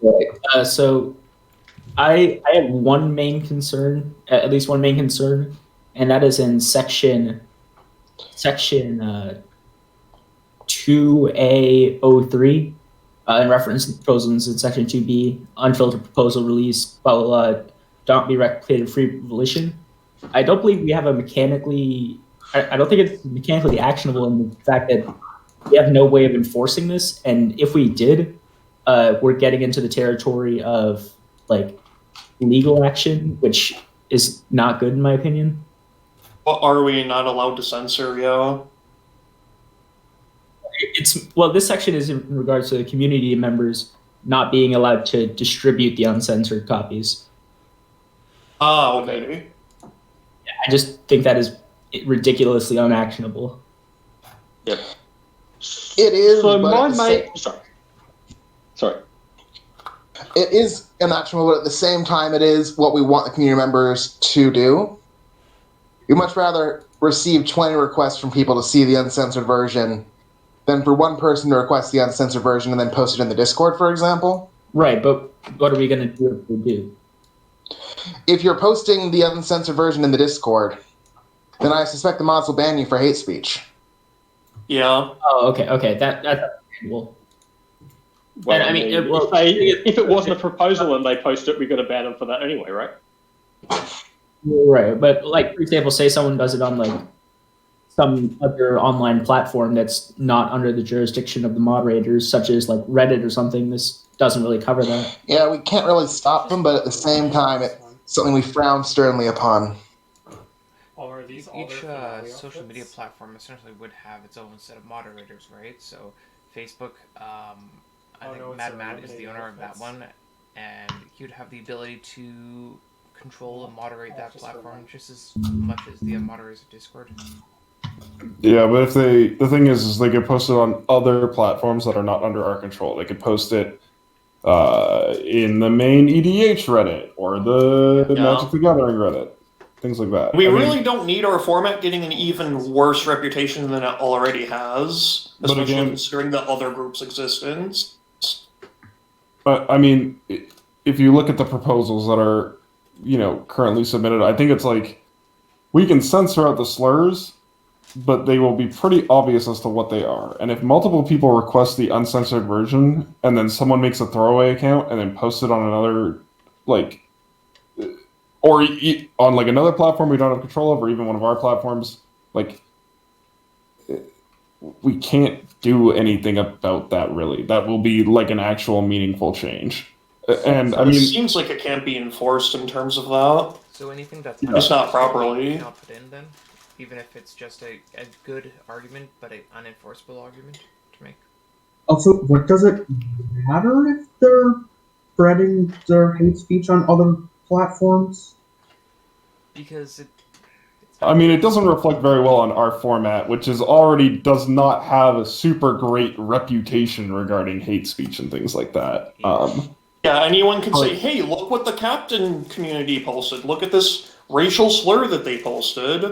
Right. So I have one main concern, at least one main concern, and that is in section 2A03, in reference to proposals in section 2B, unfiltered proposal release, don't be replicated free volition. I don't believe we have a I don't think it's mechanically actionable in the fact that we have no way of enforcing this. And if we did, we're getting into the territory of like legal action, which is not good in my opinion. What are we not allowed to censor, yo? This section is in regards to the community members not being allowed to distribute the uncensored copies. Ah, okay. I just think that is ridiculously unactionable. Yep. It is. So but my at the mate. same- Sorry. It is unactionable, but at the same time, it is what we want the community members to do. We'd much rather receive 20 requests from people to see the uncensored version than for one person to request the uncensored version and then post it in the Discord, for example. Right, but what are we going to do if we do? If you're posting the uncensored version in the Discord, then I suspect the mods will ban you for hate speech. Yeah. Oh, okay. That's understandable. Well, And, I mean, if it wasn't a proposal and they post it, we're going to ban them for that anyway, right? Right, but like for example, say someone does it on like some other online platform that's not under the jurisdiction of the moderators, such as like Reddit or something. This doesn't really cover that. Yeah, we can't really stop them, but at the same time, it's something we frown sternly upon. Or these Each social media platform essentially would have its own set of moderators, right? So Facebook, I think Mad is the owner of that one, and he would have the ability to control and moderate that platform just as much as the moderators of Discord. Yeah, but if the thing is they could post it on other platforms that are not under our control. They could post it in the main EDH Reddit or the Magic the Gathering Reddit, things like that. We really don't need our format getting an even worse reputation than it already has, especially again, considering the other group's existence. I mean, if you look at the proposals that are, currently submitted, I think it's like we can censor out the slurs, but they will be pretty obvious as to what they are. And if multiple people request the uncensored version, and then someone makes a throwaway account and then posts it on another, or on like another platform we don't have control of, or even one of our platforms, we can't do anything about that really. That will be like an actual meaningful change. And I mean, it seems like it can't be enforced in terms of that. So anything that's It's not properly. not put in then, even if it's just a good argument but an unenforceable argument to make. Also, what does it matter if they're spreading their hate speech on other platforms? Because it doesn't reflect very well on our format, which does not have a super great reputation regarding hate speech and things like that. Yeah, anyone can say, hey, look what the Captain community posted. Look at this racial slur that they posted.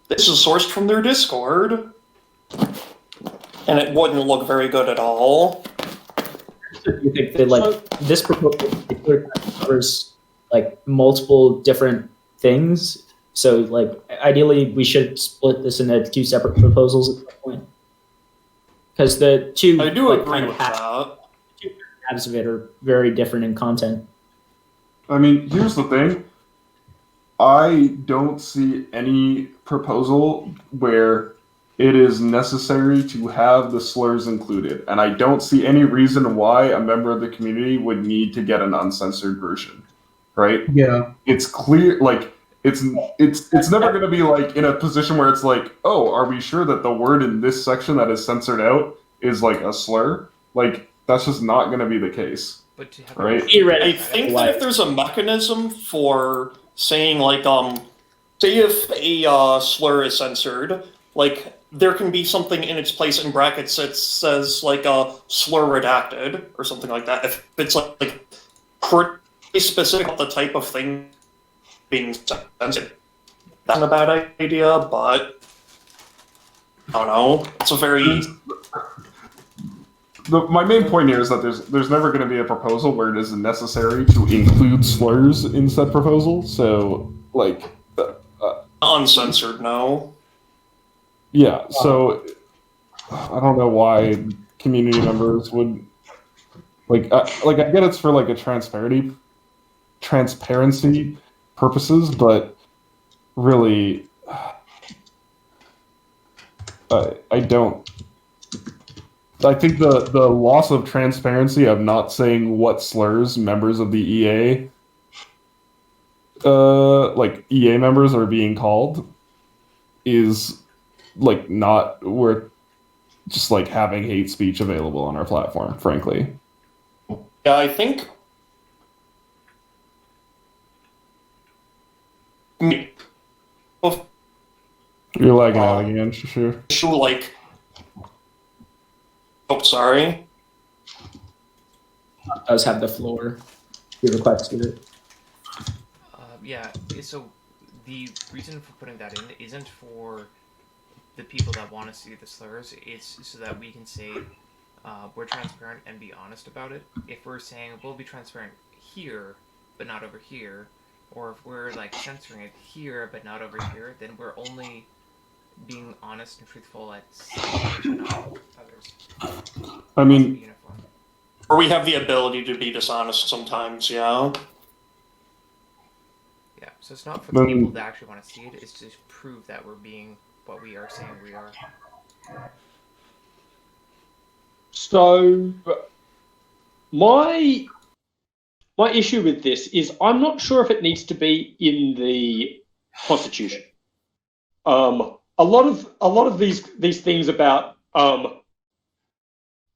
This is sourced from their Discord. And it wouldn't look very good at all. You think that this proposal covers like multiple different things? So ideally we should split this into two separate proposals at that point. Because the two I do agree with that. Halves of it are very different in content. I mean, here's the thing. I don't see any proposal where it is necessary to have the slurs included, and I don't see any reason why a member of the community would need to get an uncensored version, right? Yeah. It's clear, it's never going to be in a position where it's oh, are we sure that the word in this section that is censored out is a slur? That's just not going to be the case, right? I think that if there's a mechanism for saying, say if a slur is censored, there can be something in its place in brackets that says, slur redacted, or something like that. If it's, pretty specific about the type of thing being censored. That's not a bad idea, but I don't know. It's a very... my main point here is that there's never going to be a proposal where it is necessary to include slurs in said proposal. So, like, Uncensored, no. yeah. So, I don't know why community members would like. I get it's for like a transparency purposes, but really, I don't. I think the loss of transparency of not saying what slurs members of the EA, like EA members are being called, is like not worth just like having hate speech available on our platform. Frankly, Yeah, I think. you're lagging out again, sure. Issue like. Oh, sorry. Does have the floor. He requested it. Yeah, so the reason for putting that in isn't for the people that want to see the slurs, it's so that we can say we're transparent and be honest about it. If we're saying we'll be transparent here, but not over here, or if we're like censoring it here, but not over here, then we're only being honest and truthful at some and not others. I mean, Uniform. Or we have the ability to be dishonest sometimes, yeah. Yeah, so it's not for the people that actually want to see it, it's to prove that we're being what we are saying we are. So, my issue with this is I'm not sure if it needs to be in the Constitution. A lot of these things about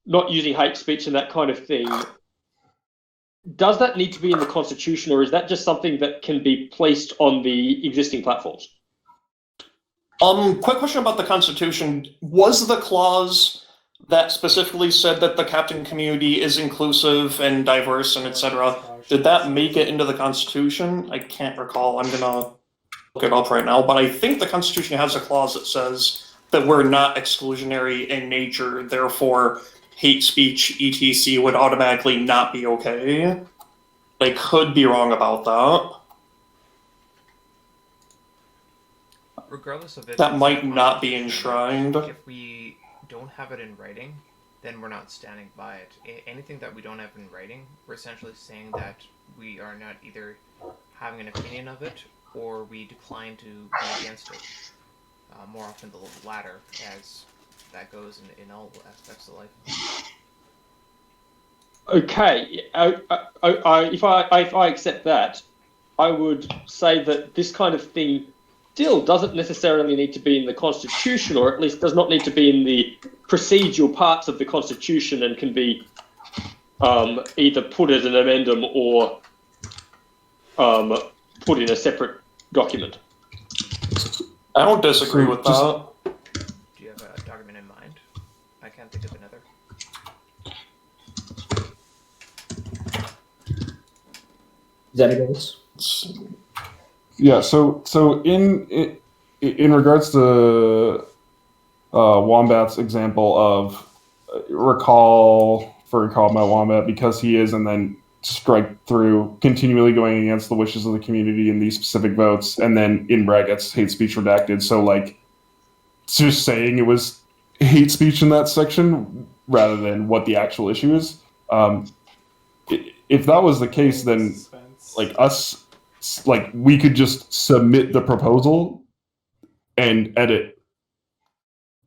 not using hate speech and that kind of thing, does that need to be in the Constitution, or is that just something that can be placed on the existing platforms? Quick question about the Constitution. Was the clause that specifically said that the captain community is inclusive and diverse and etc., did that make it into the Constitution? I can't recall. I'm gonna look it up right now, but I think the Constitution has a clause that says that we're not exclusionary in nature, therefore hate speech, etc., would automatically not be okay. I could be wrong about that. Regardless of it, That might not be enshrined. If we don't have it in writing, then we're not standing by it. Anything that we don't have in writing, we're essentially saying that we are not either having an opinion of it or we decline to be against it. More often the latter, as that goes in all aspects of life. Okay, if I accept that, I would say that this kind of thing still doesn't necessarily need to be in the Constitution, or at least does not need to be in the procedural parts of the Constitution, and can be either put as an amendum or put in a separate document. I don't disagree with that. Do you have a document in mind? I can't think of another. Is that a goes? yeah. So in regards to Wombat's example of recall my Wombat because he is, and then strike through continually going against the wishes of the community in these specific votes, and then in brackets hate speech redacted. So like just saying it was hate speech in that section rather than what the actual issue is. If that was the case, then like us, like we could just submit the proposal and edit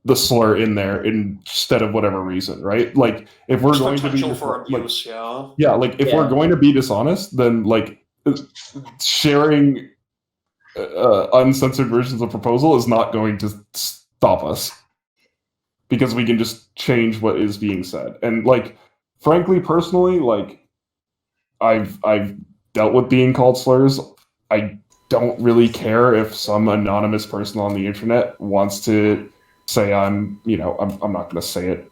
the slur in there instead of whatever reason, right? Like if we're going to be for abuse, like if we're going to be dishonest, then like sharing uncensored versions of proposal is not going to stop us because we can just change what is being said. And like frankly, personally, like I've dealt with being called slurs. I don't really care if some anonymous person on the internet wants to say I'm not going to say it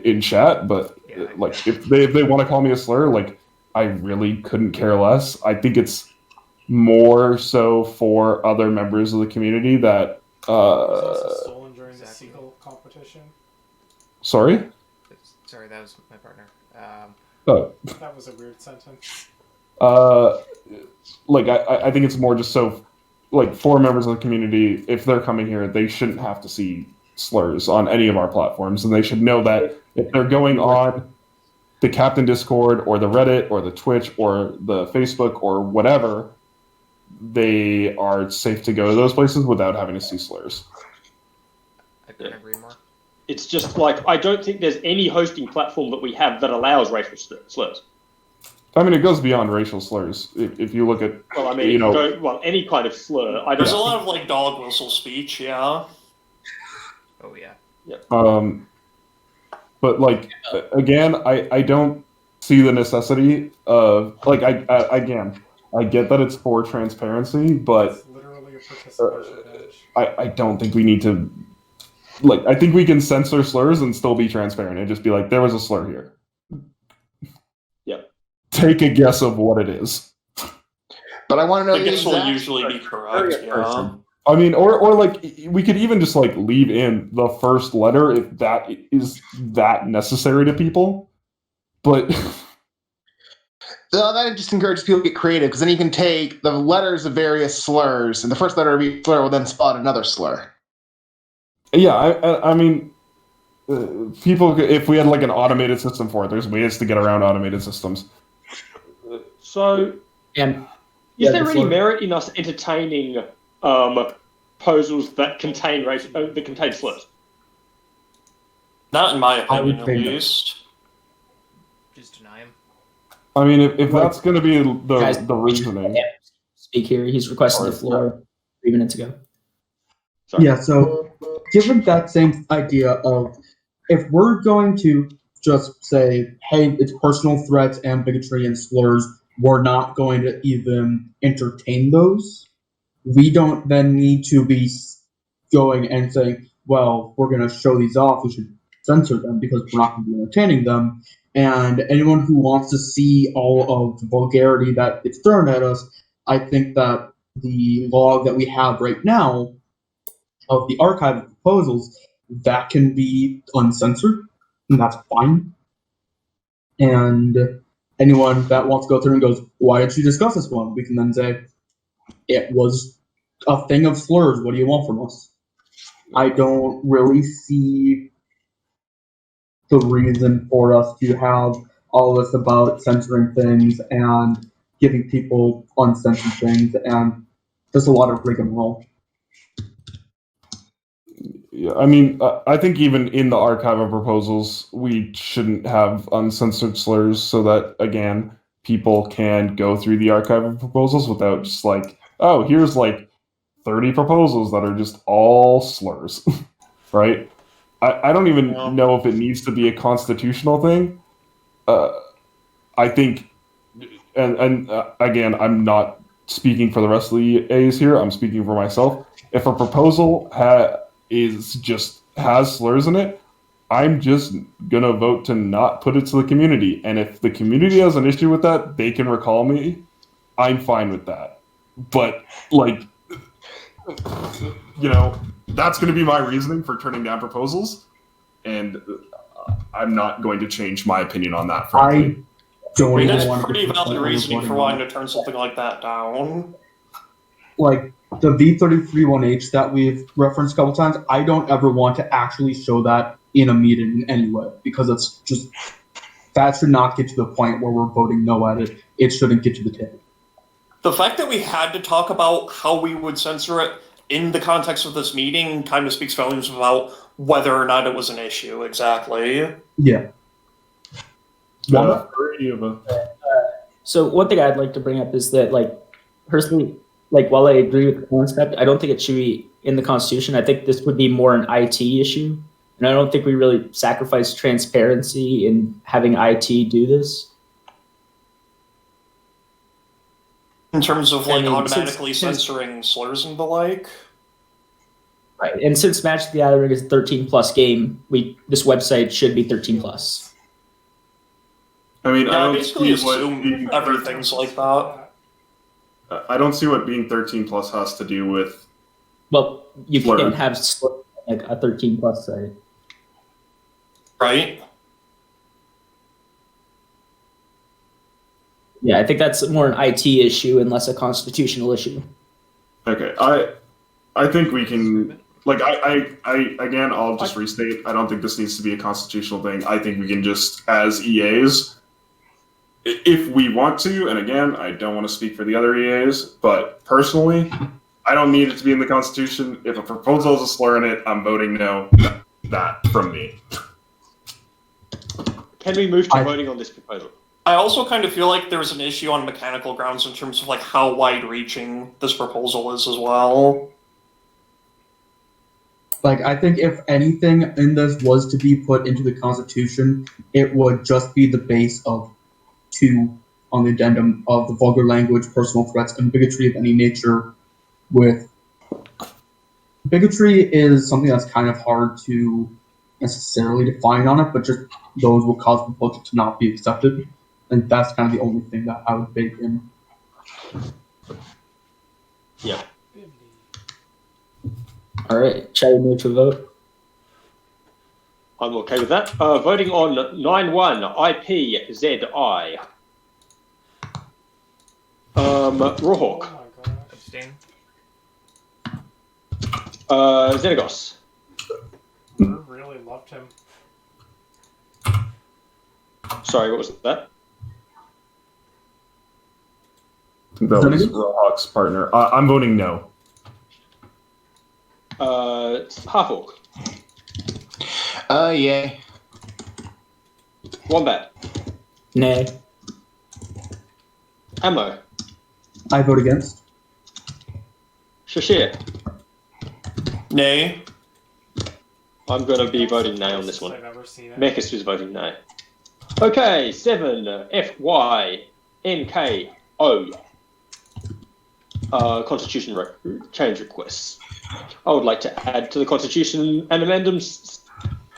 in chat, but like if they want to call me a slur, like I really couldn't care less. I think it's more so for other members of the community that stolen during the Seagull competition. Sorry, was my partner. Oh, That was a weird sentence. like I think it's more just so, like, for members of the community, if they're coming here, they shouldn't have to see slurs on any of our platforms, and they should know that if they're going on the Captain Discord or the Reddit or the Twitch or the Facebook or whatever, they are safe to go to those places without having to see slurs. I couldn't agree more. It's just like, I don't think there's any hosting platform that we have that allows racial slurs. I mean, it goes beyond racial slurs. If you look at, Well, I mean, you know, well, any kind of slur. I There's don't. a lot of like dog whistle speech, yeah. Oh yeah. but like, again, I don't see the necessity of, like, again, I get that it's for transparency, but It's literally a participation badge. I don't think we need to, like, I think we can censor slurs and still be transparent and just be like, there was a slur here. Yep. Take a guess of what it is. But I want to know I the guess will exact usually be correct, yeah. person. I mean, or like, we could even just like leave in the first letter if that is that necessary to people. But that just encourages people to get creative, because then you can take the letters of various slurs, and the first letter of each slur will then spell out another slur. yeah, I mean, people, if we had like an automated system for it, there's ways to get around automated systems. So, And is Yeah, there any before- merit in us entertaining proposals that contain slurs? Not in my I would opinion, at say no. least. Just deny him. I mean, if that's going to be Guys, the reasoning. speak here. He's requested the floor 3 minutes ago. Sorry. Yeah, so given that same idea of if we're going to just say, hey, it's personal threats and bigotry and slurs, we're not going to even entertain those. We don't then need to be going and saying, well, we're going to show these off, we should censor them because we're not going to be entertaining them. And anyone who wants to see all of the vulgarity that gets thrown at us, I think that the log that we have right now of the archive of proposals, that can be uncensored, and that's fine. And anyone that wants to go through and goes, why did you discuss this one? We can then say, it was a thing of slurs, what do you want from us? I don't really see the reason for us to have all this about censoring things and giving people uncensored things, and just a lot of rigmarole. Yeah, I mean, I think even in the archive of proposals, we shouldn't have uncensored slurs so that, again, people can go through the archive of proposals without just like, oh, here's like 30 proposals that are just all slurs, right? I don't even know if it needs to be a constitutional thing. I think, and again, I'm not speaking for the rest of the A's here, I'm speaking for myself. If a proposal has slurs in it, I'm just gonna vote to not put it to the community. And if the community has an issue with that, they can recall me. I'm fine with that. But like, you know, that's gonna be my reasoning for turning down proposals, and I'm not going to change my opinion on that. Frankly. Don't I mean, even that's want to pretty get to the valid point where reasoning we're for voting wanting on to turn something like that down. like the V331H that we've referenced a couple times, I don't ever want to actually show that in a meeting in any way, because it's just, that should not get to the point where we're voting no at it. It shouldn't get to the table. The fact that we had to talk about how we would censor it in the context of this meeting kind of speaks volumes about whether or not it was an issue, exactly. Yeah. So one thing I'd like to bring up is that, like, personally, like, while I agree with the concept, I don't think it should be in the Constitution. I think this would be more an IT issue, and I don't think we really sacrifice transparency in having IT do this. In terms of, like, I mean, automatically since- censoring slurs and the like. Right, and since Magic the Gathering is a 13+ game, this website should be 13+. I mean, I Yeah, I don't basically see what assume being, everything's like that. I don't see what being 13+ has to do with. Well, you Slurs. can't have like a 13+ site. Right? Yeah, I think that's more an IT issue and less a constitutional issue. Okay, I think we can. Like, again, I'll just restate. I don't think this needs to be a constitutional thing. I think we can just, as EAs, if we want to, and again, I don't want to speak for the other EAs, but personally, I don't need it to be in the Constitution. If a proposal has a slur in it, I'm voting no. That from me. Can we move to voting on this proposal? I also kind of feel like there's an issue on mechanical grounds in terms of like how wide-reaching this proposal is as well. Like, I think if anything in this was to be put into the Constitution, it would just be the base of 2 on the addendum of the vulgar language, personal threats, and bigotry of any nature. With bigotry is something that's kind of hard to necessarily define on it, but just those will cause the book to not be accepted. And that's kind of the only thing that I would bake in. Yeah. All right, shall we move to a vote? I'm okay with that. Voting on 9.1 IPZI. Rawhawk. Oh my god. Abstain. Xenagos. Mur really loved him. Sorry, what was that? I think that was Rohawk's partner. I'm voting no. Halfhawk. Yay. Wombat. Nay. Ammo. I vote against. Shashir. Nay. I'm going to be voting nay on this one. I've never seen it. Mechas is voting nay. Okay, 7 FYNKO. Constitution change requests. I would like to add to the Constitution an amendments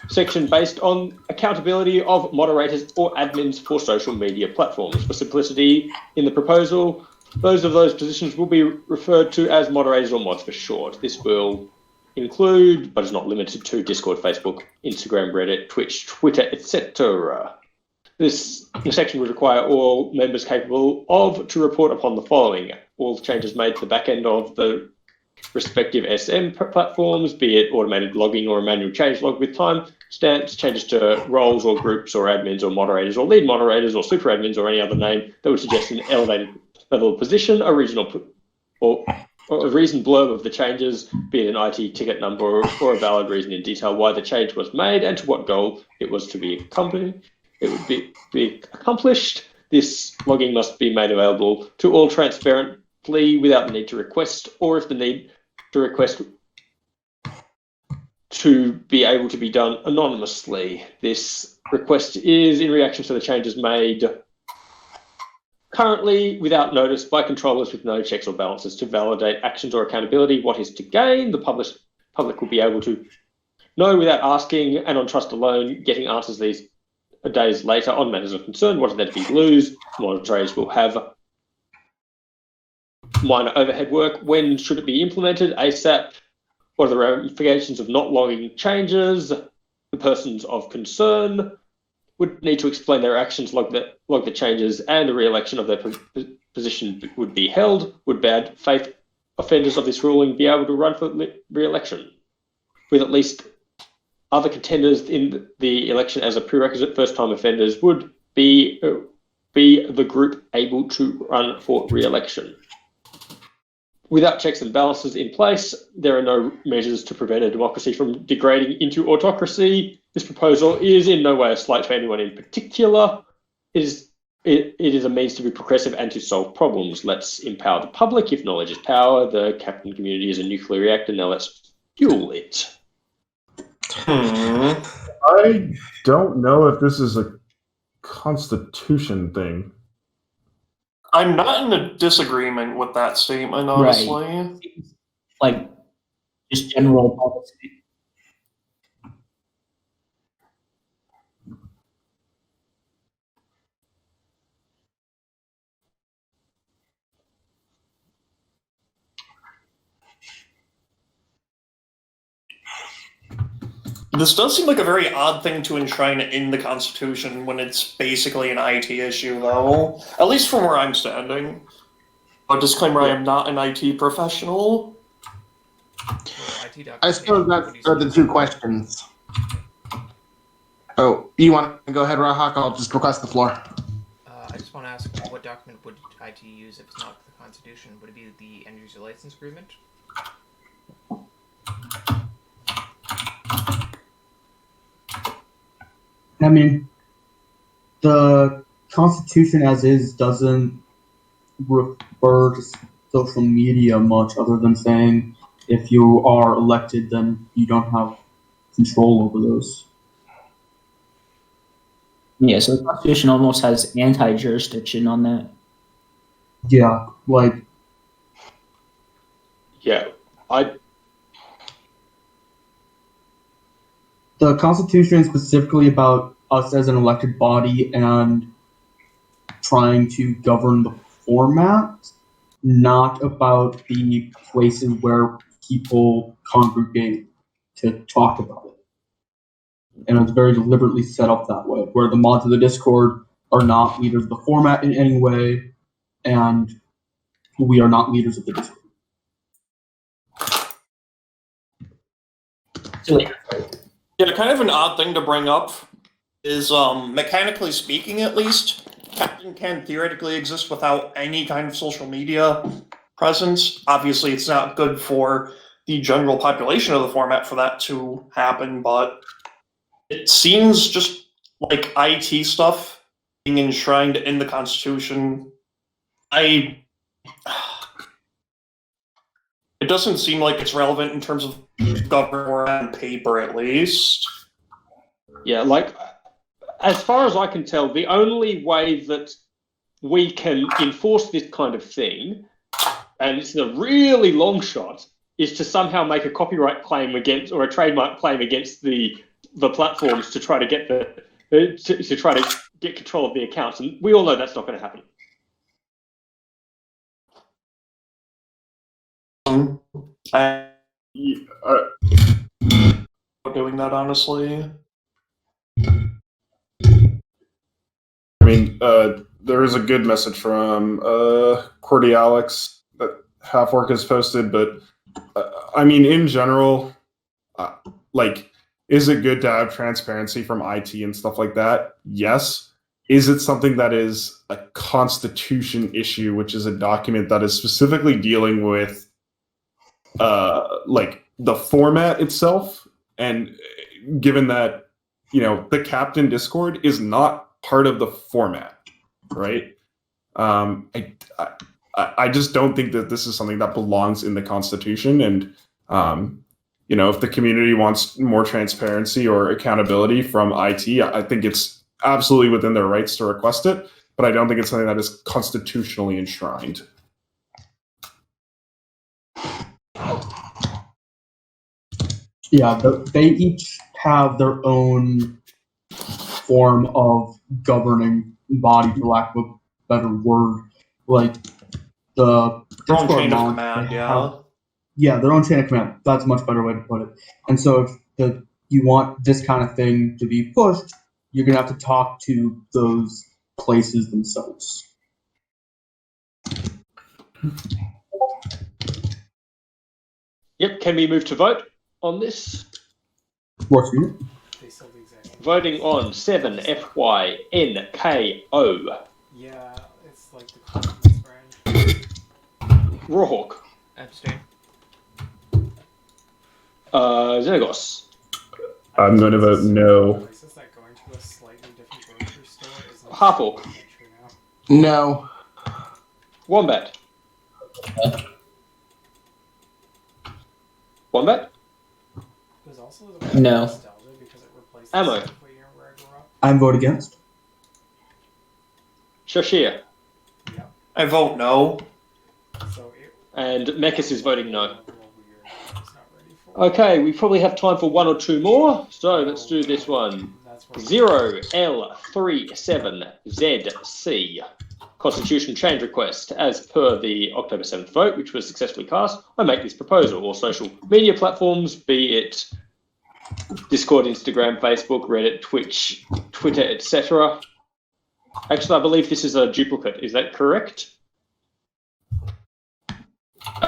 section based on accountability of moderators or admins for social media platforms. For simplicity in the proposal, those of those positions will be referred to as moderators or mods for short. This will include, but is not limited to, Discord, Facebook, Instagram, Reddit, Twitch, Twitter, etc. This section would require all members capable of to report upon the following: all changes made to the back end of the respective SM platforms, be it automated logging or a manual change log with time stamps, changes to roles or groups or admins or moderators or lead moderators or super admins or any other name that would suggest an elevated level of position, a regional or a reason blurb of the changes, be it an IT ticket number or a valid reason in detail why the change was made and to what goal it was to be accompanied. It would be accomplished. This logging must be made available to all transparently without the need to request, or if the need to request to be able to be done anonymously. This request is in reaction to the changes made currently without notice by controllers with no checks or balances to validate actions or accountability. What is to gain? The public will be able to know without asking and on trust alone, getting answers these days later on matters of concern. What is there to be lose? Moderators will have minor overhead work. When should it be implemented? ASAP. What are the ramifications of not logging changes? The persons of concern would need to explain their actions, log the changes, and a re-election of their position would be held. Would bad faith offenders of this ruling be able to run for re-election? With at least other contenders in the election as a prerequisite, first-time offenders would be the group able to run for re-election. Without checks and balances in place, there are no measures to prevent a democracy from degrading into autocracy. This proposal is in no way a slight to anyone in particular. It is a means to be progressive and to solve problems. Let's empower the public. If knowledge is power, the Captain community is a nuclear reactor. Now let's fuel it. I don't know if this is a constitution thing. I'm not in a disagreement with that statement, honestly. Right. Like, just general policy. This does seem like a very odd thing to enshrine in the Constitution when it's basically an IT issue, though. At least from where I'm standing. A disclaimer, I am not an IT professional. I suppose that are the two questions. Oh, you want to go ahead, Rahak? I'll just request the floor. I just want to ask, what document would IT use if it's not the Constitution? Would it be the End User License Agreement? I mean, the Constitution as is doesn't refer to social media much, other than saying if you are elected, then you don't have control over those. Yeah, so the Constitution almost has anti-jurisdiction on that. Yeah, like Yeah, the Constitution is specifically about us as an elected body and trying to govern the format, not about the places where people congregate to talk about it. And it's very deliberately set up that way, where the mods of the Discord are not leaders of the format in any way, and we are not leaders of the Discord. Yeah, kind of an odd thing to bring up is, mechanically speaking at least, Captain can theoretically exist without any kind of social media presence. Obviously, it's not good for the general population of the format for that to happen, but it seems just like IT stuff being enshrined in the Constitution. It doesn't seem like it's relevant in terms of government or on paper, at least. yeah, like, as far as I can tell, the only way that we can enforce this kind of thing, and it's a really long shot, is to somehow make a copyright claim against, or a trademark claim against the platforms to try to get to try to get control of the accounts, and we all know that's not going to happen. I'm doing that, honestly. I mean, there is a good message from Cordialix that Halfwork has posted, but I mean, in general, like, is it good to have transparency from IT and stuff like that? Yes. Is it something that is a Constitution issue, which is a document that is specifically dealing with like the format itself? And given that, you know, the Captain Discord is not part of the format, right? I just don't think that this is something that belongs in the Constitution. And you know, if the community wants more transparency or accountability from IT, I think it's absolutely within their rights to request it, but I don't think it's something that is constitutionally enshrined. Yeah, they each have their own form of governing body, for lack of a better word. Like the Their own Discord chain of mods, command, they yeah. have- yeah, their own chain of command. That's a much better way to put it. And so if you want this kind of thing to be pushed, you're going to have to talk to those places themselves. Yep, can we move to vote on this? Works for you. They still the exact same. Voting on 7FYNKO. Yeah, it's like the Confidence brand. Rawhawk. Abstain. Xenagos. I'm going to vote no. Places that going to a slightly different grocery store is like Harple. true now. No. Wombat. Wombat. There's also the No. nostalgia because it replaced Ammo. the Subway year where I grew up. I vote against. Shashir. Yeah. I vote no. So it And Mekis is voting no. a little weird. I was not ready for. Okay, we probably have time for one or two more. So let's do this one. That's where 0L37ZC. Constitution change request. As per the October 7th vote, which was successfully cast, I make this proposal. All social media platforms, be it Discord, Instagram, Facebook, Reddit, Twitch, Twitter, etc. Actually, I believe this is a duplicate. Is that correct?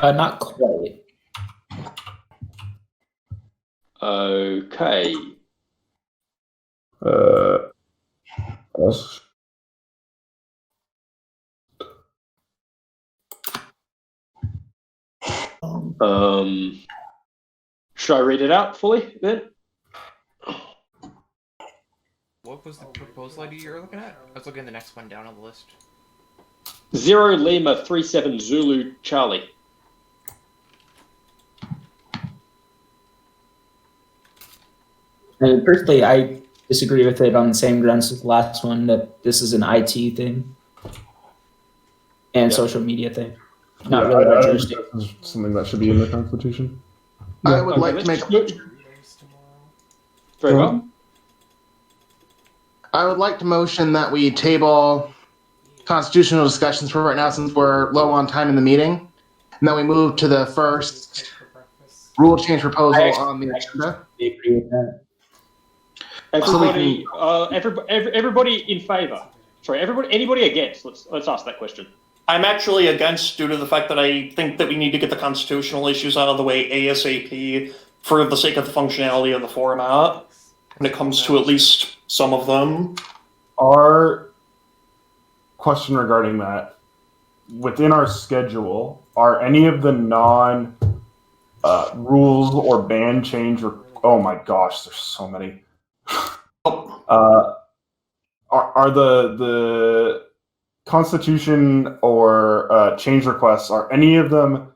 Not quite. Okay. Yes. Should I read it out fully then? What was the proposal ID you were looking at? I was looking at the next one down on the list. 0 Lima 37 Zulu Charlie. And personally, I disagree with it on the same grounds as the last one, that this is an IT thing and Yeah. social media thing. Not Yeah, really I our think jurisdiction. this is something that should be in the Constitution. I would Okay, like to make Readings tomorrow. Very well. I would like to motion that we table constitutional discussions for right now since we're low on time in the meeting. And then we move to the first Take for breakfast. rule change proposal I actually- on the agenda. I agree with that. Everybody, everybody in favour. Sorry, anybody against? Let's ask that question. I'm actually against due to the fact that I think that we need to get the constitutional issues out of the way ASAP for the sake of the functionality of the format when it comes to at least some of them. Our question regarding that, within our schedule, are any of the non rules or ban change or oh my gosh, there's so many. Are the Constitution or change requests, are any of them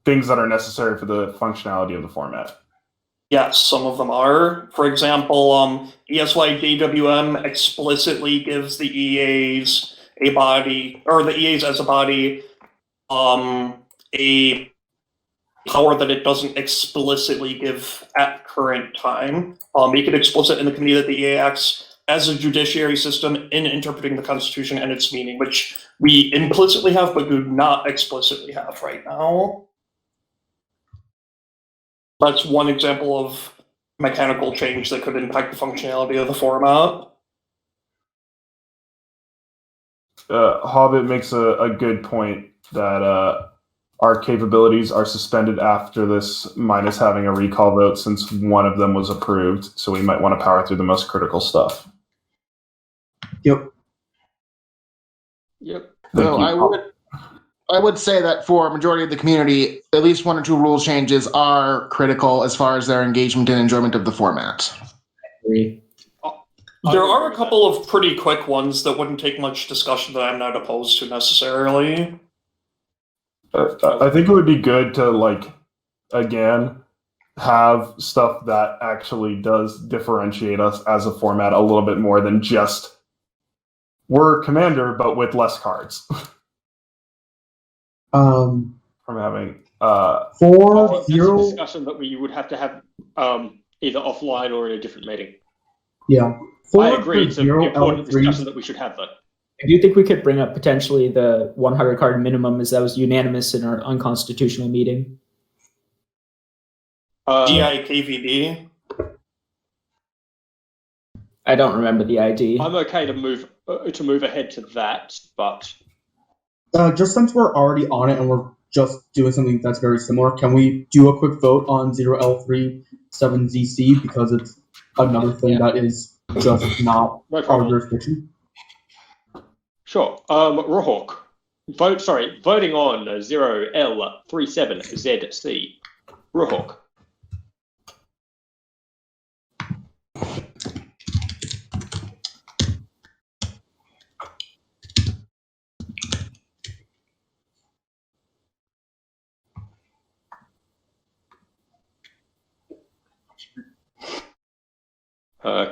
things that are necessary for the functionality of the format? Yes, some of them are. For example, ESY-DWM explicitly gives the EAs a body, or the EAs as a body, a power that it doesn't explicitly give at current time. Make it explicit in the committee that the EA acts as a judiciary system in interpreting the Constitution and its meaning, which we implicitly have but do not explicitly have right now. That's one example of mechanical change that could impact the functionality of the format. Hobbit makes a good point that our capabilities are suspended after this, minus having a recall vote since one of them was approved, so we might want to power through the most critical stuff. Yep. Yep. Thank So you. I would say that for a majority of the community, at least 1 or 2 rule changes are critical as far as their engagement and enjoyment of the format. Agree. There are a couple of pretty quick ones that wouldn't take much discussion that I'm not opposed to necessarily. I think it would be good to, like, again, have stuff that actually does differentiate us as a format a little bit more than just we're Commander, but with less cards. From having For That's a zero, discussion that we would have to have either offline or in a different meeting. yeah. For I agree. It's an zero important L3s, discussion that we should have, though. I do think we could bring up potentially the 100 card minimum, as that was unanimous in our unconstitutional meeting. DIKVD. I don't remember the ID. I'm okay to move ahead to that, but just since we're already on it and we're just doing something that's very similar, can we do a quick vote on 0L37ZC because it's another thing that is just not no our problem. jurisdiction? Sure. Rohawk. Voting on 0L37ZC. Rohawk.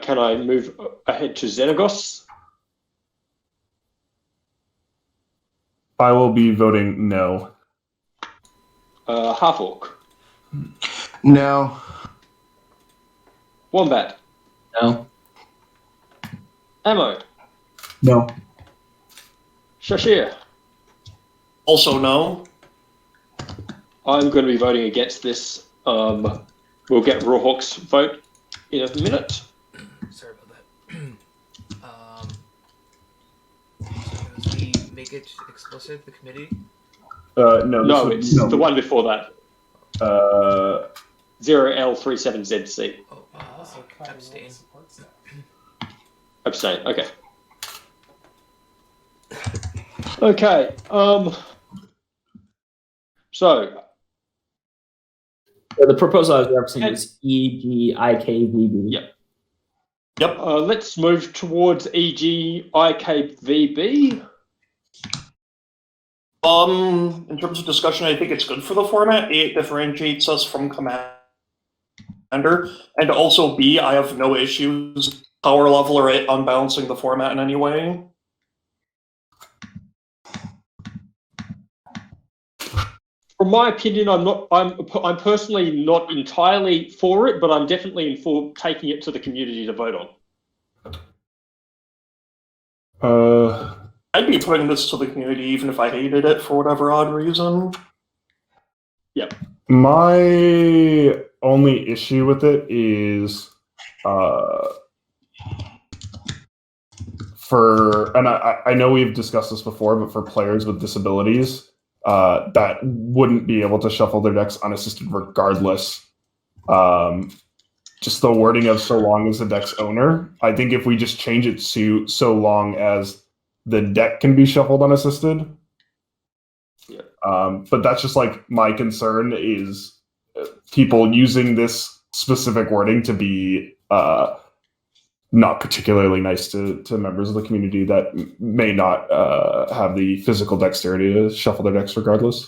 Can I move ahead to Xenagos? I will be voting no. Half-Orc. No. Wombat. No. Ammo. No. Shashir. Also no. I'm going to be voting against this. We'll get Rawhawk's vote in a minute. Sorry about that. So we make it explicit, the committee? No, it's no. the one before that. 0L37ZC. Oh, Also, Kyle abstain. supports that. Abstain. Okay. Okay. So The proposal I was referencing was EGIKVB. Yep. Yep. Let's move towards EGIKVB. In terms of discussion, I think it's good for the format. A, it differentiates us from Commander, and also B, I have no issues power level or unbalancing the format in any way. From my opinion, I'm personally not entirely for it, but I'm definitely for taking it to the community to vote on. I'd be putting this to the community even if I hated it for whatever odd reason. Yep. My only issue with it is and I know we've discussed this before, but for players with disabilities that wouldn't be able to shuffle their decks unassisted regardless. Just the wording of so long as the deck's owner. I think if we just change it to so long as the deck can be shuffled unassisted. Yeah. But that's just like my concern is people using this specific wording to be not particularly nice to members of the community that may not have the physical dexterity to shuffle their decks regardless.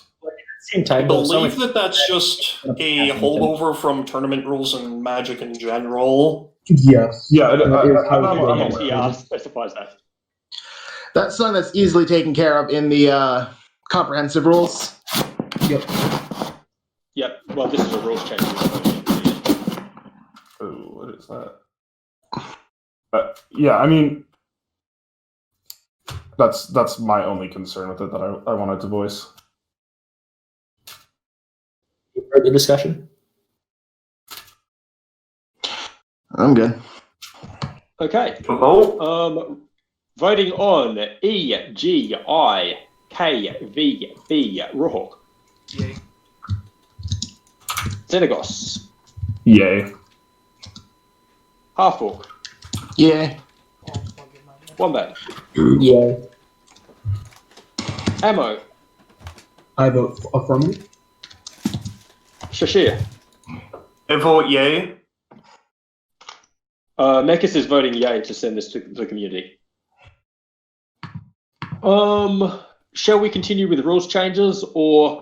Same time, I though, believe that's just a holdover from tournament rules and Magic in general. Yes. Yeah, That is how I'm it's aware. Yeah, specifies that. That's something that's easily taken care of in the comprehensive rules. Yep. Yep. Well, this is a rules change. Oh, what is that? Yeah, I mean, that's my only concern with it that I wanted to voice. Further discussion? I'm good. Okay. Vote. Voting on EGIKVB Rawhawk. Yay. Xenagos. Yay. Halfwalk. Yeah. Wombat. Yeah. Ammo. I vote affirmative. Shashir. I vote yay. Mekis is voting yay to send this to the community. Shall we continue with rules changes, or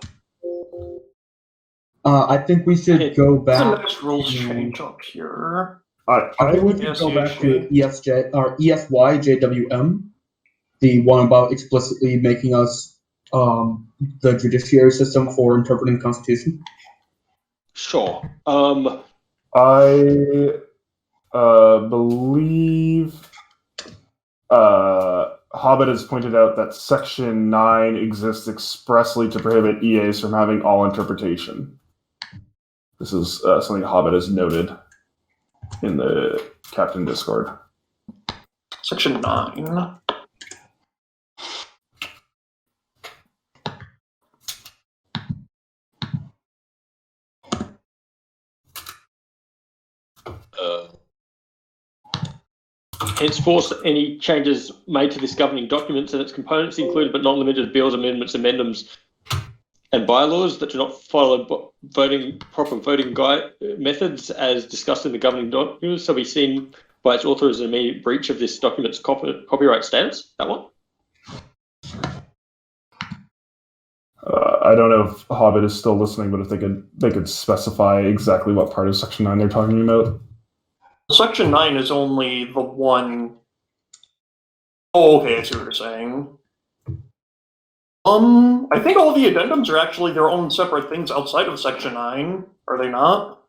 I think we should go What's the back. next rules change up here? I think we should go back to ESJ or ESYJWM, the one about explicitly making us the judiciary system for interpreting the Constitution. sure? I believe Hobbit has pointed out that Section 9 exists expressly to prohibit EAs from having all interpretation. This is something Hobbit has noted in the Captain Discord. Section 9. Henceforth, any changes made to this governing document and its components, included but not limited to bills, amendments, amendments, and bylaws that do not follow proper voting guide methods as discussed in the governing document, shall be seen by its author as an immediate breach of this document's copyright status. That one. I don't know if Hobbit is still listening, but if they could specify exactly what part of Section 9 they're talking about. Section 9 is only the one. Oh, okay, I see what you're saying. I think all the addendums are actually their own separate things outside of Section 9, are they not?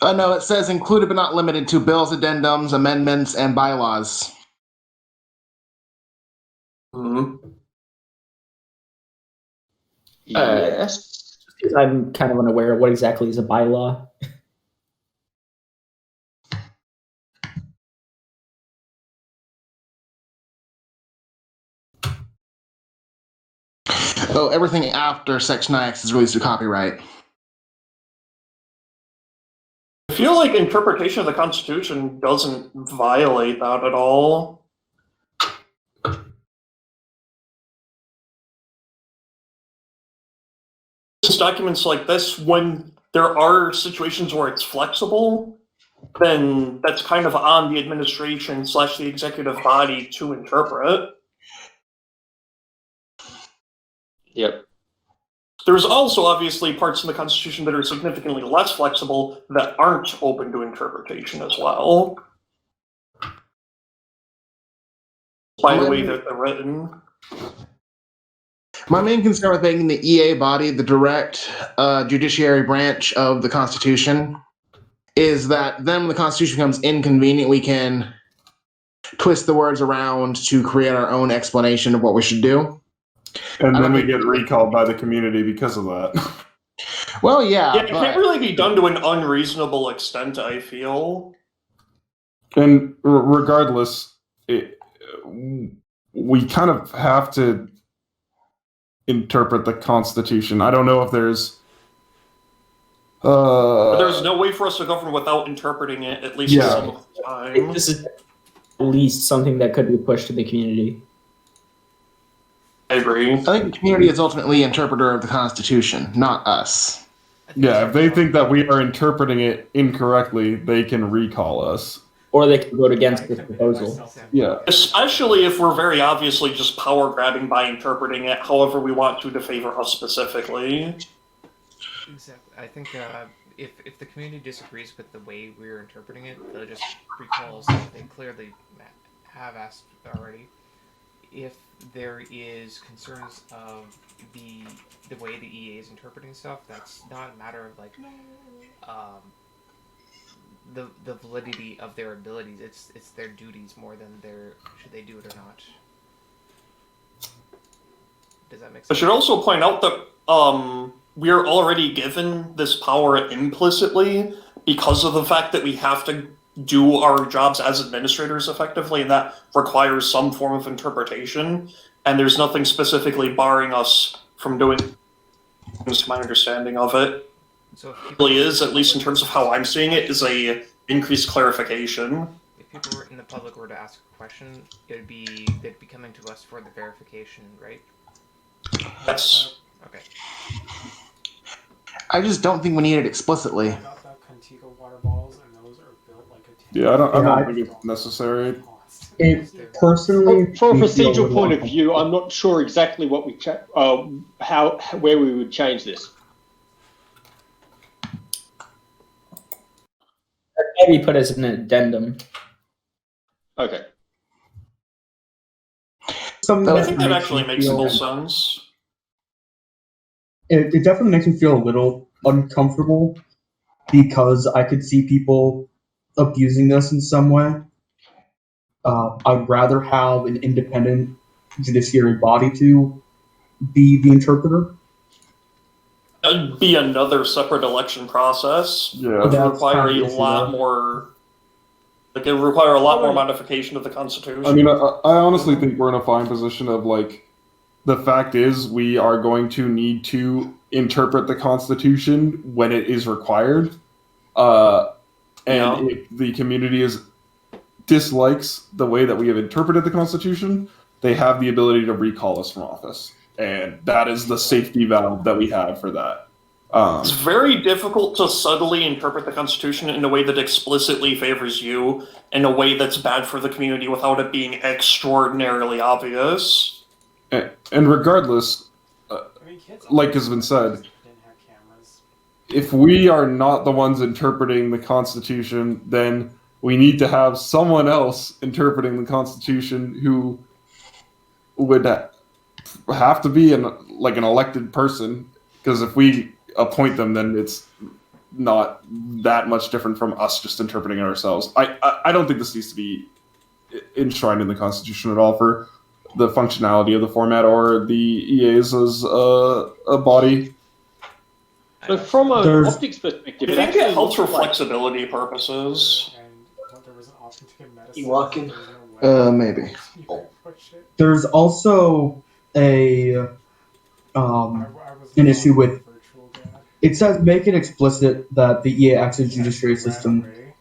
No, it says included but not limited to bills, addendums, amendments, and bylaws. Hmm. Yes. Because I'm kind of unaware of what exactly is a bylaw. Oh, everything after Section X is released to copyright. I feel like interpretation of the Constitution doesn't violate that at all. Documents like this, when there are situations where it's flexible, then that's kind of on the administration / the executive body to interpret. Yep. There's also obviously parts in the Constitution that are significantly less flexible that aren't open to interpretation as well. By the way that they're written. My main concern with making the EA body the direct judiciary branch of the Constitution is that then when the Constitution becomes inconvenient, we can twist the words around to create our own explanation of what we should do. And then we get recalled by the community because of that. Well, yeah. Yeah, it can't really be done to an unreasonable extent, I feel. And regardless, we kind of have to interpret the Constitution. I don't know if there's... But there's no way for us to govern without interpreting it, at least some of the time. This is at least something that could be pushed to the community. I agree. I think the community is ultimately interpreter of the Constitution, not us. Yeah, if they think that we are interpreting it incorrectly, they can recall us. Or they can vote against this proposal. Yeah. Especially if we're very obviously just power grabbing by interpreting it however we want to favor us specifically. Exactly. I think if the community disagrees with the way we're interpreting it, they'll just recall us. They clearly have asked already. If there is concerns of the way the EA is interpreting stuff, that's not a matter of like the validity of their abilities. It's their duties more than their should they do it or not. Does that make sense? I should also point out that we are already given this power implicitly because of the fact that we have to do our jobs as administrators effectively, and that requires some form of interpretation. And there's nothing specifically barring us from doing things, to my understanding of it. So if It really is, at least in terms of how I'm seeing it, is a increased clarification. If people in the public were to ask a question, they'd be coming to us for the verification, right? That's Okay. I just don't think we need it explicitly. About the Contigo water balls, and those are built like a tank. Yeah, I don't Yeah, think it's necessary. It personally, From a we feel procedural would point want of view, I'm not sure exactly what we where we would change this. Maybe put as an addendum. Okay. something I think that makes actually me makes feel- the most sense. It definitely makes me feel a little uncomfortable because I could see people abusing this in some way. I'd rather have an independent judiciary body to be the interpreter. It'd be another separate election process. Yeah. It would That's require kind of a the issue lot there. more. Like, it would require a lot more modification of the Constitution. I mean, I honestly think we're in a fine position of like, the fact is we are going to need to interpret the Constitution when it is required. And if the community dislikes the way that we have interpreted the Constitution, they have the ability to recall us from office. And that is the safety valve that we have for that. It's very difficult to subtly interpret the Constitution in a way that explicitly favors you, in a way that's bad for the community without it being extraordinarily obvious. And regardless, I mean, kids like has been said, didn't have cameras. if we are not the ones interpreting the Constitution, then we need to have someone else interpreting the Constitution who would have to be an elected person, because if we appoint them, then it's not that much different from us just interpreting it ourselves. I don't think this needs to be enshrined in the Constitution at all for the functionality of the format or the EAs as a body. But from an There's- optics perspective, I it think actually it helps for looks like flexibility purposes. And what, there was an option to get medicine. You walking? There was no way Maybe. you could push it. There's also a I was an issue with virtual dad. it says make it explicit that the EA acts as judiciary Ran system, away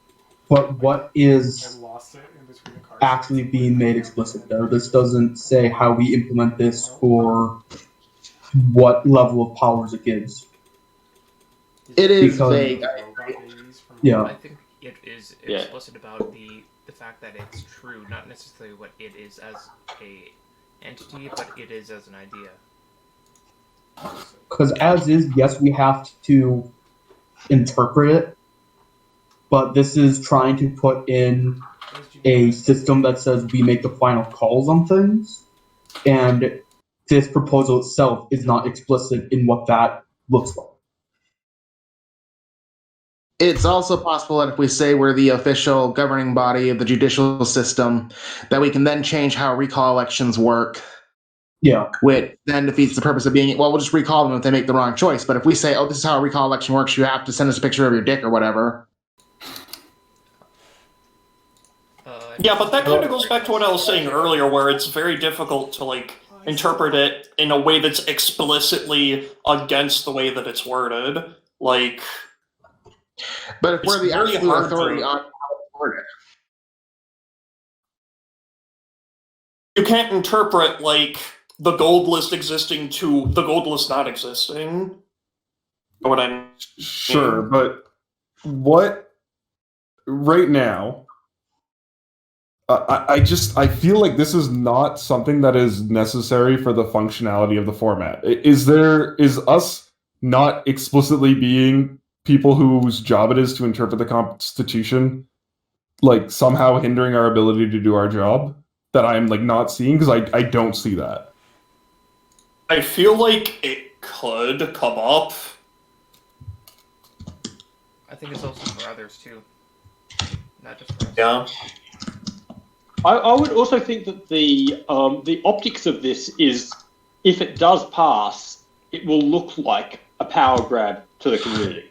but what is and lost it in between the cars. actually being made explicit there? This doesn't say how we implement this or what level of powers it gives. It is Because- vague. Yeah. I think it is Yeah. explicit about the fact that it's true, not necessarily what it is as a entity, but it is as an idea. Because as is, yes, we have to interpret it, but this is trying to put in a system that says we make the final calls on things, and this proposal itself is not explicit in what that looks like. It's also possible that if we say we're the official governing body of the judicial system, that we can then change how recall elections work, Yeah, which then defeats the purpose of being, well, we'll just recall them if they make the wrong choice. But if we say, oh, this is how a recall election works, you have to send us a picture of your dick or whatever. Yeah, but that kind of goes back to what I was saying earlier, where it's very difficult to like interpret it in a way that's explicitly against the way that it's worded. Like, But if we're It's the very absolute hard authority to- on how to word it, you can't interpret like the gold list existing to the gold list not existing. Know what I mean? Sure, but what right now? I feel like this is not something that is necessary for the functionality of the format. Is us not explicitly being people whose job it is to interpret the Constitution, like somehow hindering our ability to do our job? That I'm like not seeing, because I don't see that. I feel like it could come up. I think it's also for others too, not just for us. Yeah. I would also think that the optics of this is, if it does pass, it will look like a power grab to the community.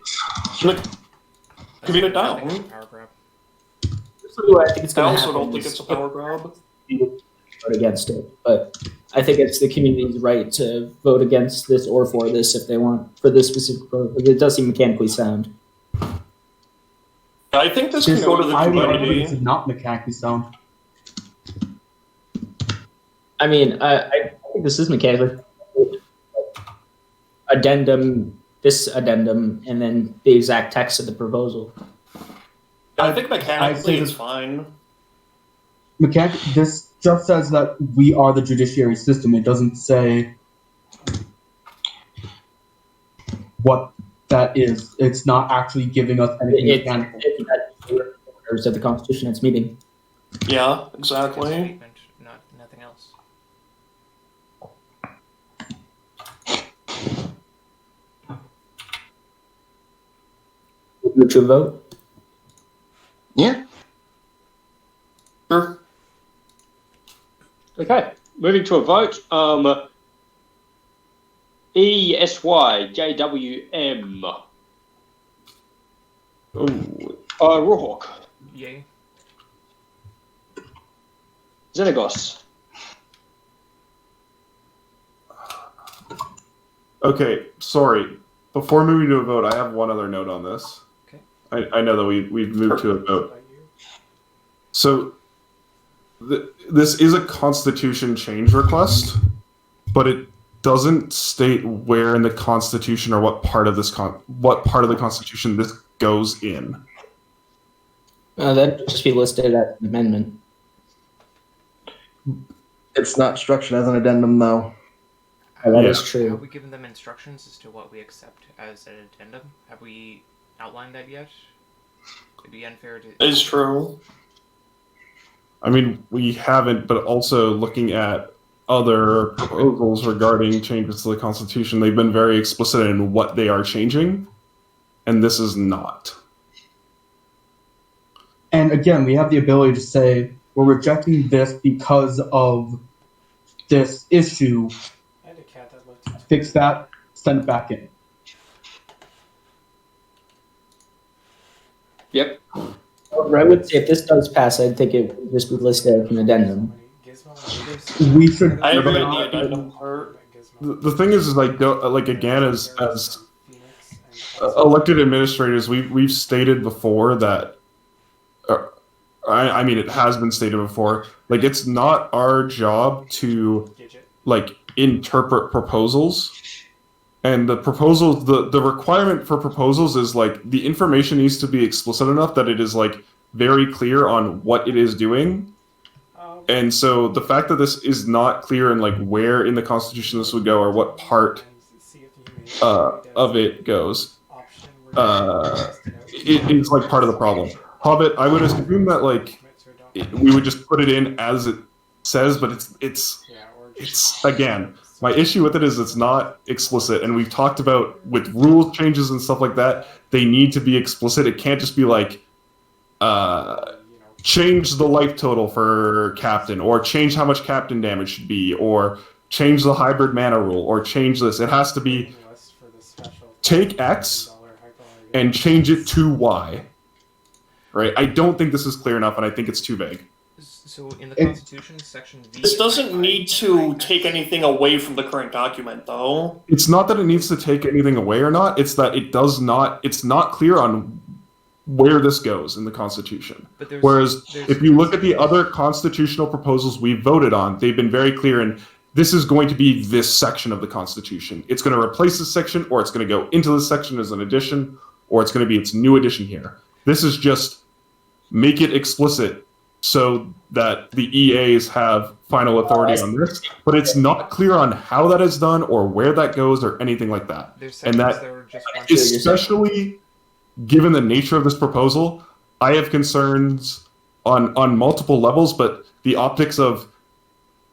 Commit it I think down. it's a power grab. So I think it's I going to also happen don't think is it's a power grab. people vote against it, but I think it's the community's right to vote against this or for this if they want for this specific proposal. It does seem mechanically sound. I think this can go to the I would argue community. it's not mechanically sound. I mean, I think this is mechanically this addendum, and then the exact text of the proposal. I think I'd mechanically say it's that- fine. This just says that we are the judiciary system. It doesn't say what that is. It's not actually giving us anything mechanical. It's at the Constitution it's meeting. Yeah, It's a exactly. statement, nothing else. Move to a vote. yeah. Sure. Okay, moving to a vote. ESYJWM. Oh, Rawhawk. Yay. Xenagos. okay. Sorry. Before moving to a vote, I have one other note on this. Okay. I know that we've moved to a vote. About you. So this is a constitution change request, but it doesn't state where in the Constitution or what part of what part of the Constitution this goes in. That would just be listed as an amendment. It's not structured as an addendum, though. That Yeah. is true. Have we given them instructions as to what we accept as an addendum? Have we outlined that yet? It'd be unfair to. It's true. I mean, we haven't, but also looking at other proposals regarding changes to the Constitution, they've been very explicit in what they are changing, and this is not. And again, we have the ability to say we're rejecting this because of this issue, I had a cat that lived in fix that, send it back in. Yep. I would say if this does pass, I think it would just be listed as an addendum. Gizmo. We should I agree with not- the addendum part. The thing is like again, as Phoenix and elected administrators, we've stated before that. I mean, it has been stated before. Like, it's not our job to Gidget. like interpret proposals, and the proposals, the requirement for proposals is like the information needs to be explicit enough that it is like very clear on what it is doing. And so the fact that this is not clear in like where in the Constitution this would go or what part of it goes, it's like part of the problem. Hobbit, I would assume that like we would just put it in as it says, but it's again, my issue with it is it's not explicit, and we've talked about with rules changes and stuff like that, they need to be explicit. It can't just be like change the life total for captain, or change how much captain damage should be, or change the hybrid mana rule, or change this. It has to be take X and change it to Y. Right? I don't think this is clear enough, and I think it's too vague. So in the Constitution, section V. This doesn't need to take anything away from the current document, though. It's not that it needs to take anything away or not. It's that it does not. It's not clear on where this goes in the Constitution. Whereas if you look at the other constitutional proposals we've voted on, they've been very clear in this is going to be this section of the Constitution. It's going to replace this section, or it's going to go into this section as an addition, or it's going to be its new addition here. This is just make it explicit so that the EAs have final authority on this, but it's not clear on how that is done or where that goes or anything like that. And that, especially given the nature of this proposal, I have concerns on multiple levels, but the optics of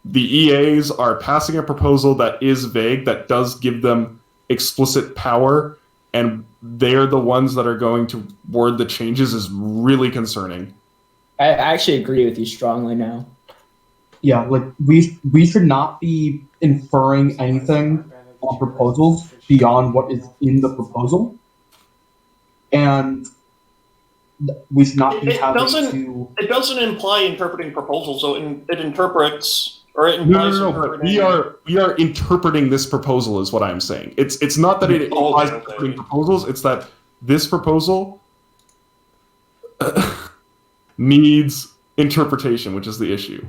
the EAs are passing a proposal that is vague, that does give them explicit power, and they're the ones that are going to word the changes is really concerning. I actually agree with you strongly now. Yeah, like we should not be inferring anything on proposals beyond what is in the proposal, and we should not be having to. It doesn't imply interpreting proposals, so it interprets, or it implies. No, but we are interpreting this proposal, is what I'm saying. It's not that it implies interpreting proposals. It's that this proposal needs interpretation, which is the issue.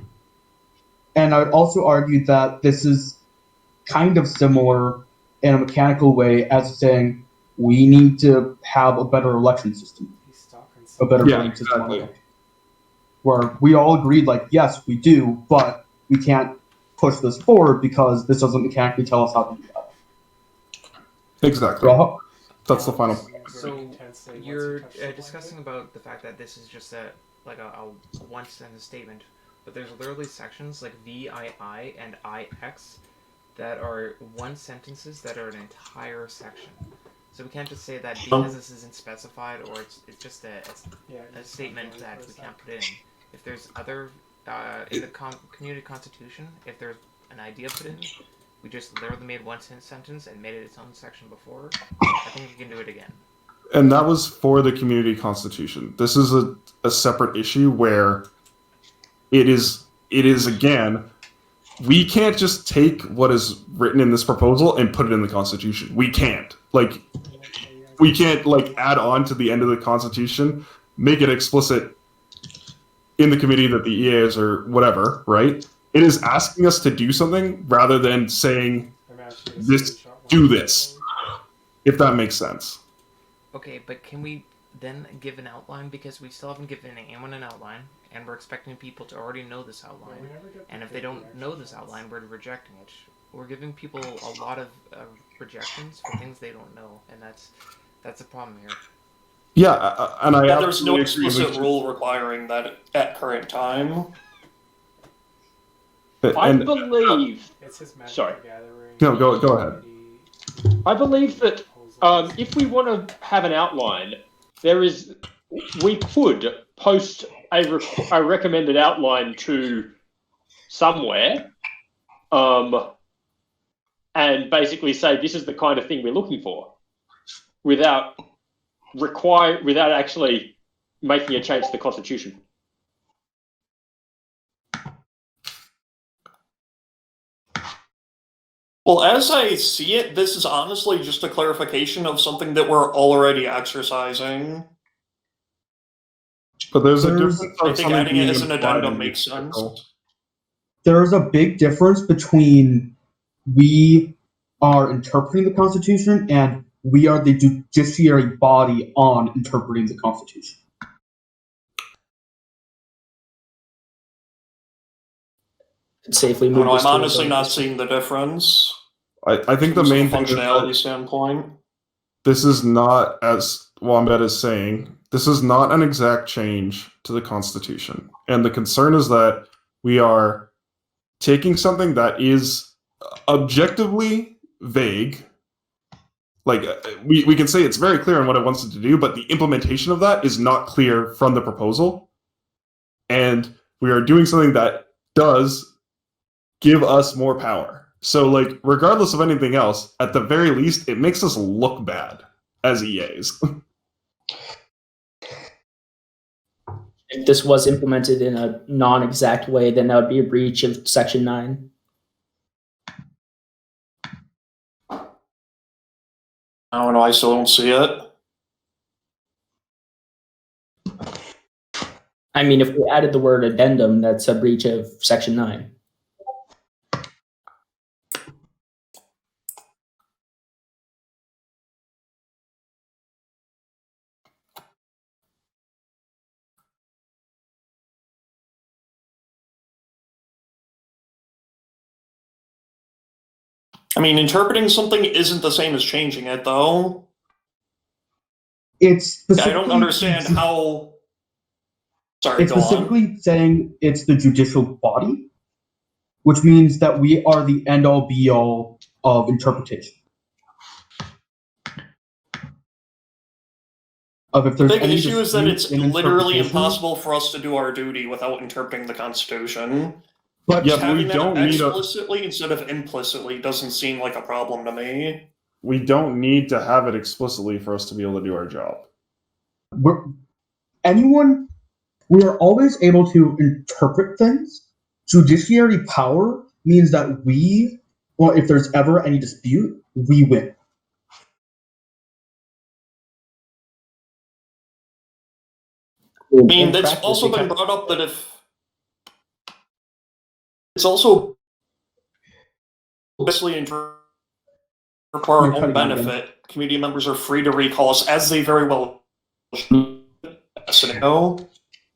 And I would also argue that this is kind of similar in a mechanical way as saying we need to have a better election system, a better voting system. Exactly. Where we all agreed, like, yes, we do, but we can't push this forward because this doesn't mechanically tell us how to do that. Exactly. That's the final point. So you're discussing about the fact that this is just a one sentence statement, but there's literally sections like VII and IX that are one sentences that are an entire section. So we can't just say that because this isn't specified, or it's just a statement that we can't put in. If there's other in the community constitution, if there's an idea put in, we just literally made one sentence and made it its own section before. I think we can do it again. And that was for the community constitution. This is a separate issue where it is again, we can't just take what is written in this proposal and put it in the Constitution. We can't. We can't add on to the end of the Constitution, make it explicit in the committee that the EAs or whatever, right? It is asking us to do something rather than saying do this, if that makes sense. Okay, but can we then give an outline, because we still haven't given anyone an outline, and we're expecting people to already know this outline, and if they don't know this outline, we're rejecting it. We're giving people a lot of rejections for things they don't know, and that's a problem here. Yeah, and there's no explicit rule requiring that at current time. I believe. Sorry. No, go ahead. I believe that if we want to have an outline, we could post a recommended outline to somewhere, and basically say this is the kind of thing we're looking for, without actually making a change to the Constitution. Well, as I see it, this is honestly just a clarification of something that we're already exercising. But there's a There's- difference. I of think something adding it being as an implied addendum in the makes sense. article. There's a big difference between we are interpreting the Constitution and we are the judiciary body on interpreting the Constitution. Safely I move don't know, this I'm to honestly a- not seeing the difference. I think the From a main thing is functionality that standpoint. this is not, as Wombat is saying, this is not an exact change to the Constitution. And the concern is that we are taking something that is objectively vague. Like, we can say it's very clear on what it wants it to do, but the implementation of that is not clear from the proposal. And we are doing something that does give us more power. So, like, regardless of anything else, at the very least, it makes us look bad as EAs. If this was implemented in a non-exact way, then that would be a breach of Section 9. I don't know, I still don't see it. I mean, if we added the word addendum, that's a breach of Section 9. I mean, interpreting something isn't the same as changing it, though. It's I don't understand how. Sorry, It's go on. specifically saying it's the judicial body, which means that we are the end-all be-all of interpretation. Of if The there's big any issue is that it's dispute in literally interpretation- impossible for us to do our duty without interpreting the Constitution. But Yeah, Just but we having don't that need a- explicitly instead of implicitly doesn't seem like a problem to me. We don't need to have it explicitly for us to be able to do our job. we are always able to interpret things. Judiciary power means that if there's ever any dispute, we win. I mean, that's also been brought up that if it's also basically for our own benefit, community members are free to recall us as they very well should.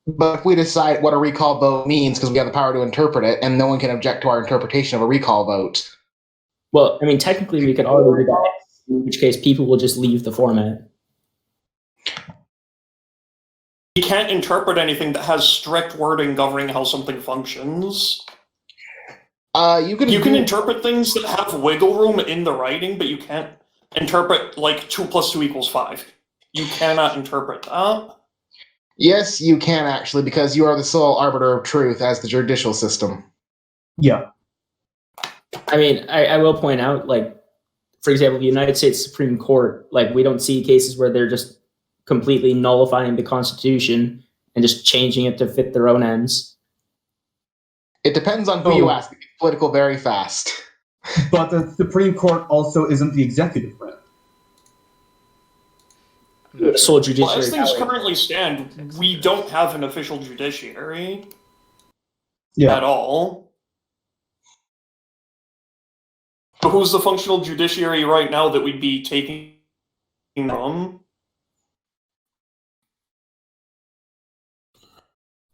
But if we decide what a recall vote means because we have the power to interpret it, and no one can object to our interpretation of a recall vote. Well, I mean, technically, we could already do that, in which case people will just leave the format. You can't interpret anything that has strict wording governing how something functions. You can interpret things that have wiggle room in the writing, but you can't interpret like 2 + 2 = 5. You cannot interpret that. Yes, you can actually, because you are the sole arbiter of truth as the judicial system. Yeah. I mean, I will point out, like, for example, the United States Supreme Court, like, we don't see cases where they're just completely nullifying the Constitution and just changing it to fit their own ends. It depends on who you ask. It's political very fast. But the Supreme Court also isn't the executive branch. The sole judiciary Well, as things power. currently stand, we don't have an official judiciary Yeah. at all. So who's the functional judiciary right now that we'd be taking from?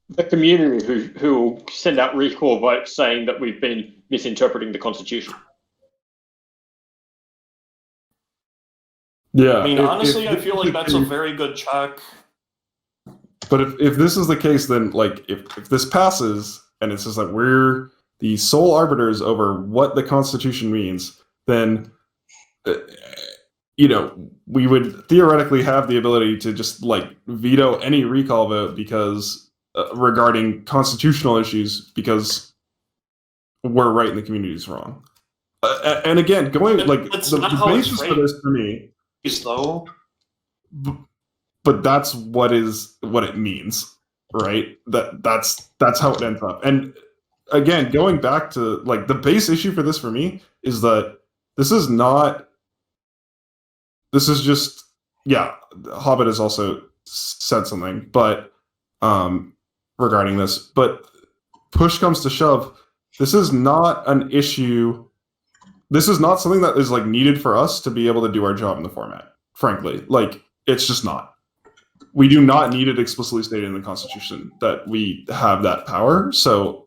The community who will send out recall votes saying that we've been misinterpreting the Constitution. Yeah. I mean, honestly, I feel like that's a if- very good check. But if this is the case, then like if this passes and it's just like we're the sole arbiters over what the Constitution means, then we would theoretically have the ability to just like veto any recall vote because regarding constitutional issues, because we're right and the community's wrong. And again, going like That's the not how it's basis for framed. this for me, Though. but that's what it means, right? That's how it ends up. And again, going back to like the base issue for this for me is that this is just Hobbit has also said something, but regarding this, but push comes to shove, this is not an issue. This is not something that is like needed for us to be able to do our job in the format. Frankly, like it's just not. We do not need it explicitly stated in the Constitution that we have that power. So,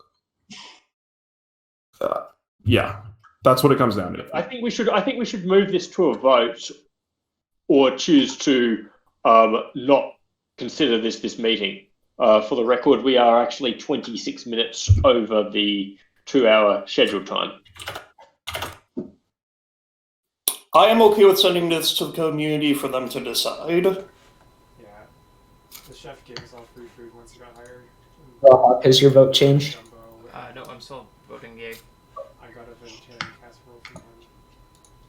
yeah, that's what it comes down to. I think we should move this to a vote, or choose to not consider this meeting. For the record, we are actually 26 minutes over the 2-hour scheduled time. I am okay with sending this to the community for them to decide. Yeah. The chef gave us all free food once he got hired. Has your vote changed? Jumbo. No, I'm still voting yay. I got a vegetarian casserole from him.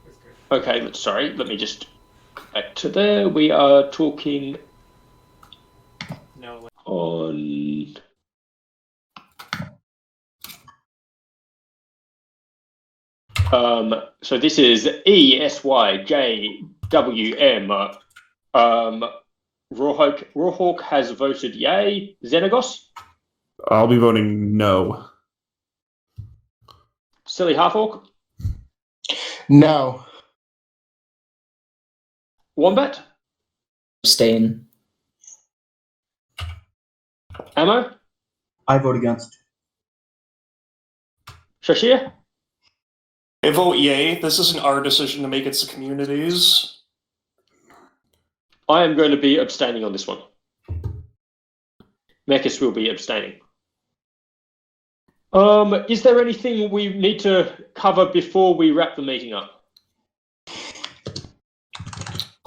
It was good. Okay, sorry, let me just back to there. We are talking No, like, on... So this is ESYJWM. Rawhawk has voted yay. Xenagos? I'll be voting no. Silly Halfhawk? No. Wombat? Abstain. Ammo? I vote against. Shashir? I vote yay. This isn't our decision to make, it's the community's. I am going to be abstaining on this one. Mekis will be abstaining. Is there anything we need to cover before we wrap the meeting up?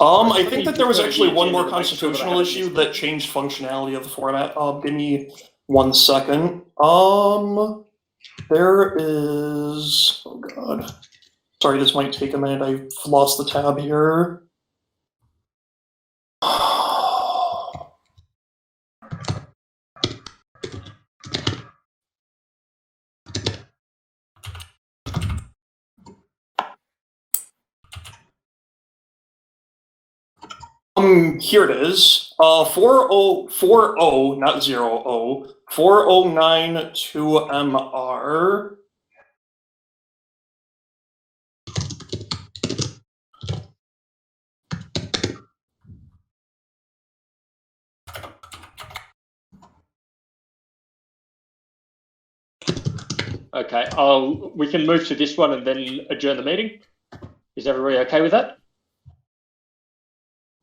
I think that there was actually one more constitutional issue that changed functionality of the format. Give me 1 second. There is... Oh god. Sorry, this might take a minute. I've lost the tab here. Here it is. 4040, not 00, 4092MR. Okay, we can move to this one and then adjourn the meeting. Is everybody okay with that?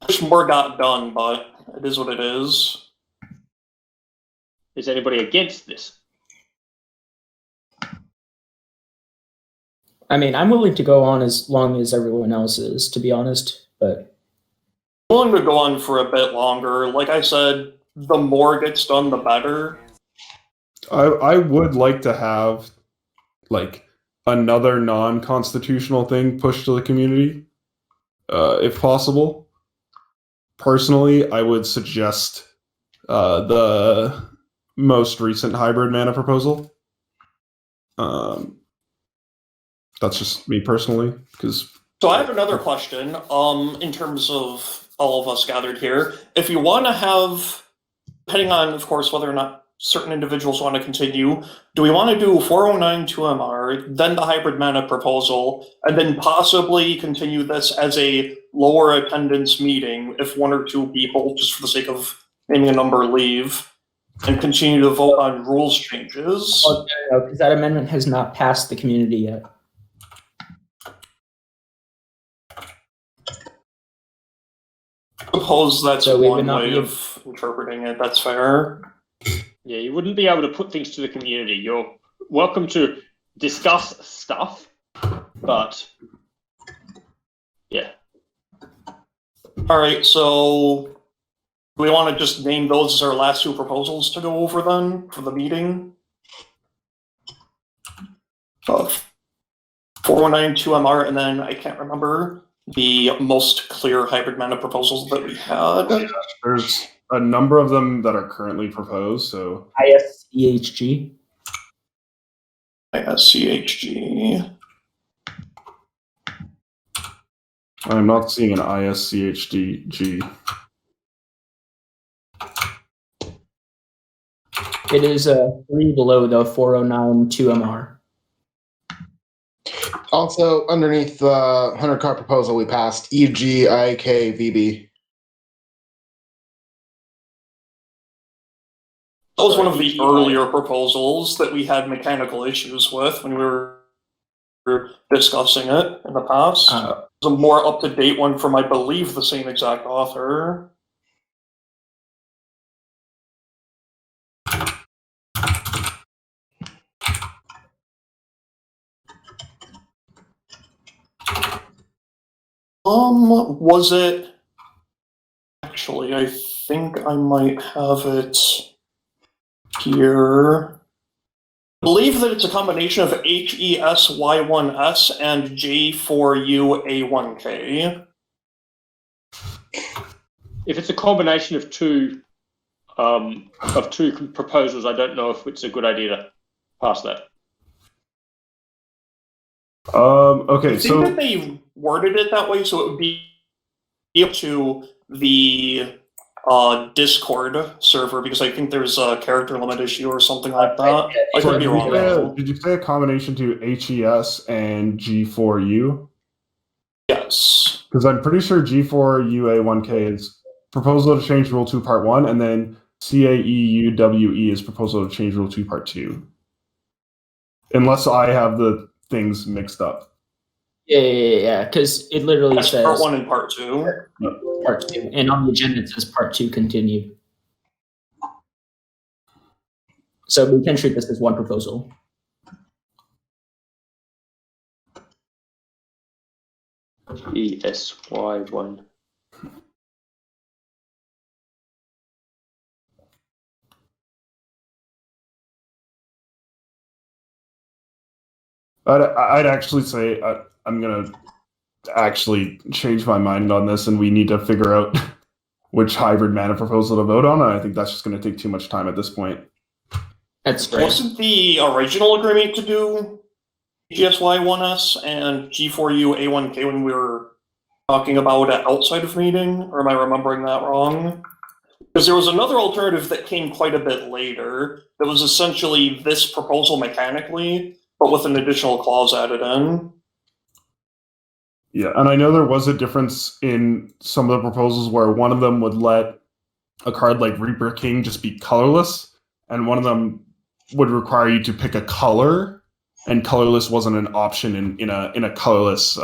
Wish more got done, but it is what it is. Is anybody against this? I mean, I'm willing to go on as long as everyone else is, to be honest, but... I'm willing to go on for a bit longer. Like I said, the more gets done, the better. I would like to have like another non-constitutional thing pushed to the community, if possible. Personally, I would suggest the most recent hybrid mana proposal. That's just me personally, because... So I have another question, in terms of all of us gathered here. If you want to have, depending on, of course, whether or not certain individuals want to continue, do we want to do 4092MR, then the hybrid mana proposal, and then possibly continue this as a lower attendance meeting if 1 or 2 people, just for the sake of naming a number, leave, and continue to vote on rules changes? Well, no, because that amendment has not passed the community yet. I suppose that's So we would one not way be- of interpreting it, that's fair. Yeah, you wouldn't be able to put things to the community. You're welcome to discuss stuff, but yeah. Alright, so do we want to just name those as our last 2 proposals to go over then for the meeting? 419-2MR, and then I can't remember the most clear hybrid mana proposals that we had. There's a number of them that are currently proposed, so ISCHG. ISCHG. I'm not seeing an ISCHDG. It is 3 below the 409-2MR. Also, underneath the 100-card proposal we passed, EGIKVB. That was one of the earlier proposals that we had mechanical issues with when we were discussing it in the past. It's a more up-to-date one from, I believe, the same exact author. Was it? Actually, I think I might have it here. I believe that it's a combination of HESY1S and J4UA1K. If it's a combination of two proposals, I don't know if it's a good idea to pass that. Okay, I think that they worded it that way so it would be up to the Discord server, because I think there's a character limit issue or something like that. I could be wrong. Did you say a combination to HES and G4U? Yes. Because I'm pretty sure G4UA1K is proposal to change Rule 2 Part 1, and then CAEUWE is proposal to change Rule 2 Part 2. Unless I have the things mixed up. Yeah. Because it literally That's says Part 1 and Part 2. Part 2, and on the agenda it says Part 2 continued. So we can treat this as one proposal. ESY1. I'd actually say I'm going to actually change my mind on this, and we need to figure out which hybrid mana proposal to vote on, and I think that's just going to take too much time at this point. That's great. Wasn't the original agreement to do GSY1S and G4U A1K when we were talking about it outside of meeting, or am I remembering that wrong? Because there was another alternative that came quite a bit later that was essentially this proposal mechanically, but with an additional clause added in. Yeah, and I know there was a difference in some of the proposals where one of them would let a card like Reaper King just be colorless, and one of them would require you to pick a color, and colorless wasn't an option in a colorless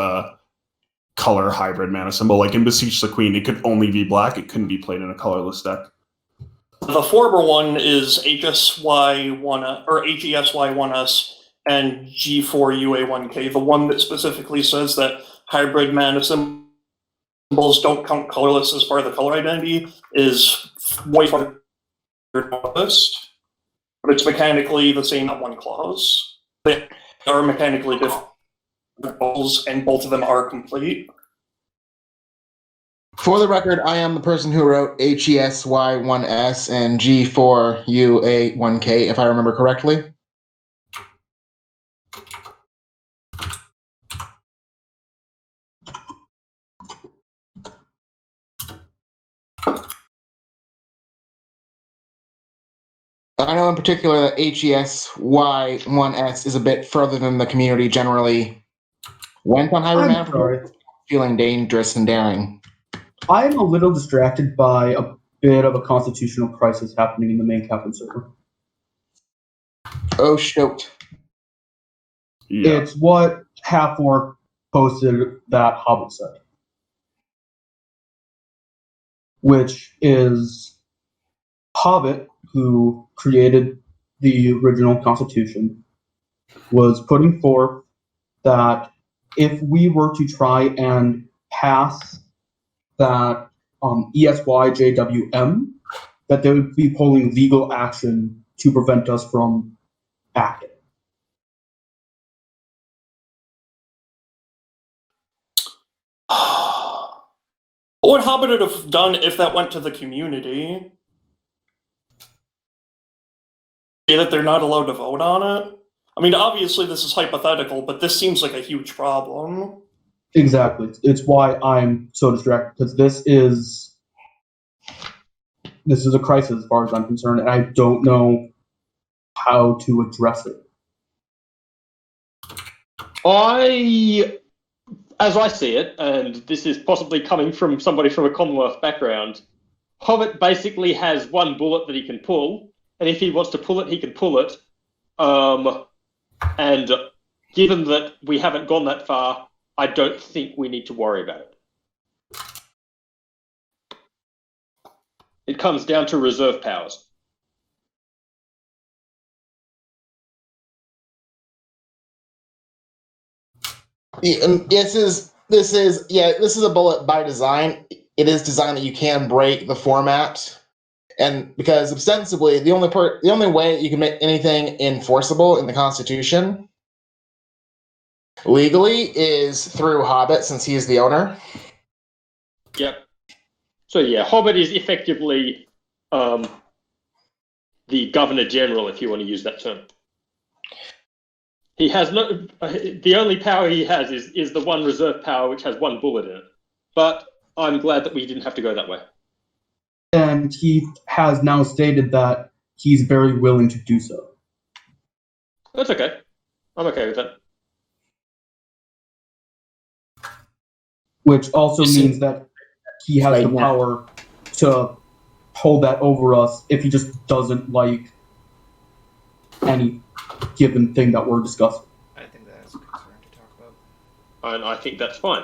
color hybrid mana symbol. Like in Beseech the Queen, it could only be black; it couldn't be played in a colorless deck. The Forber one is HSY1 or HESY1S and G4UA1K, the one that specifically says that hybrid mana symbols don't count colorless as part of the color identity is way farther list, but it's mechanically the same one clause. They are mechanically different proposals, and both of them are complete. For the record, I am the person who wrote HESY1S and G4UA1K, if I remember correctly. I know in particular that HESY1S is a bit further than the community generally went on hybrid mana, sorry. feeling dangerous and daring. I'm a little distracted by a bit of a constitutional crisis happening in the main captain server. Oh, shoot. Yeah. It's what Half-Orc posted that Hobbit said, which is Hobbit, who created the original Constitution, was putting forth that if we were to try and pass that ESYJWM, that they would be pulling legal action to prevent us from acting. What would Hobbit have done if that went to the community? Say that they're not allowed to vote on it? I mean, obviously this is hypothetical, but this seems like a huge problem. Exactly. It's why I'm so distracted, because this is a crisis as far as I'm concerned, and I don't know how to address it. As I see it, and this is possibly coming from somebody from a Commonwealth background, Hobbit basically has one bullet that he can pull, and if he wants to pull it, he can pull it. And given that we haven't gone that far, I don't think we need to worry about it. It comes down to reserve powers. And this is a bullet by design. It is designed that you can break the format, and because ostensibly the only way you can make anything enforceable in the Constitution legally is through Hobbit, since he is the owner. Yep. So yeah, Hobbit is effectively the Governor General, if you want to use that term. He has no. The only power he has is the one reserve power, which has one bullet in it. But I'm glad that we didn't have to go that way. And he has now stated that he's very willing to do so. That's okay. I'm okay with that. Which also means that he has the Right now. power to hold that over us if he just doesn't like any given thing that we're discussing. I think that is a concern to talk about. And I think that's fine.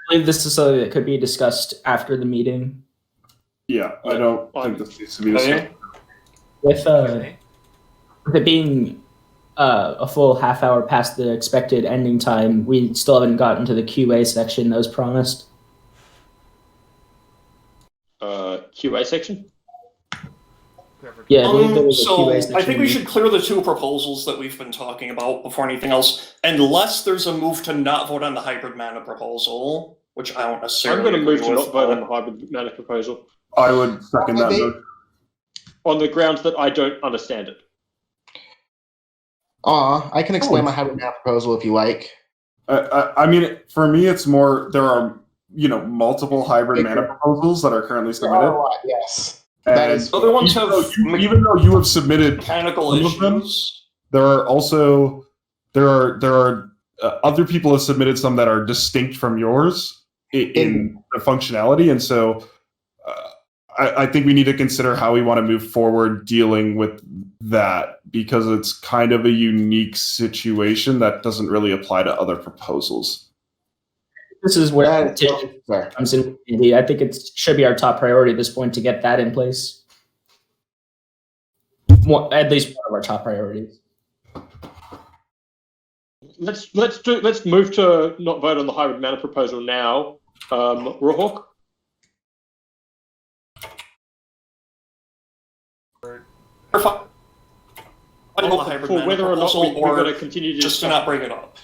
I believe this is something that could be discussed after the meeting. Yeah, I don't think this needs to be Okay. discussed. With it being a full half hour past the expected ending time, we still haven't gotten to the QA section that was promised. QA section? Yeah, I believe there was a So QA section. I think we should clear the two proposals that we've been talking about before anything else, unless there's a move to not vote on the hybrid mana proposal, which I don't necessarily. I'm going to move to agree not with, vote on but- the hybrid mana proposal I would second that motion. on the grounds that I don't understand it. I can explain my hybrid map proposal if you like. I mean, for me, it's more there are multiple hybrid mana proposals that are currently submitted. Yes. And That is- Other ones even have though even though you have submitted mechanical some of them, issues. there are other people have submitted some that are distinct from yours in the functionality, and so I think we need to consider how we want to move forward dealing with that, because it's kind of a unique situation that doesn't really apply to other proposals. This is where That is it totally fair. comes in. I think it should be our top priority at this point to get that in place. At least one of our top priorities. Let's move to not vote on the hybrid mana proposal now. Rawhawk? For whether or not we're going to continue to just to not bring it up.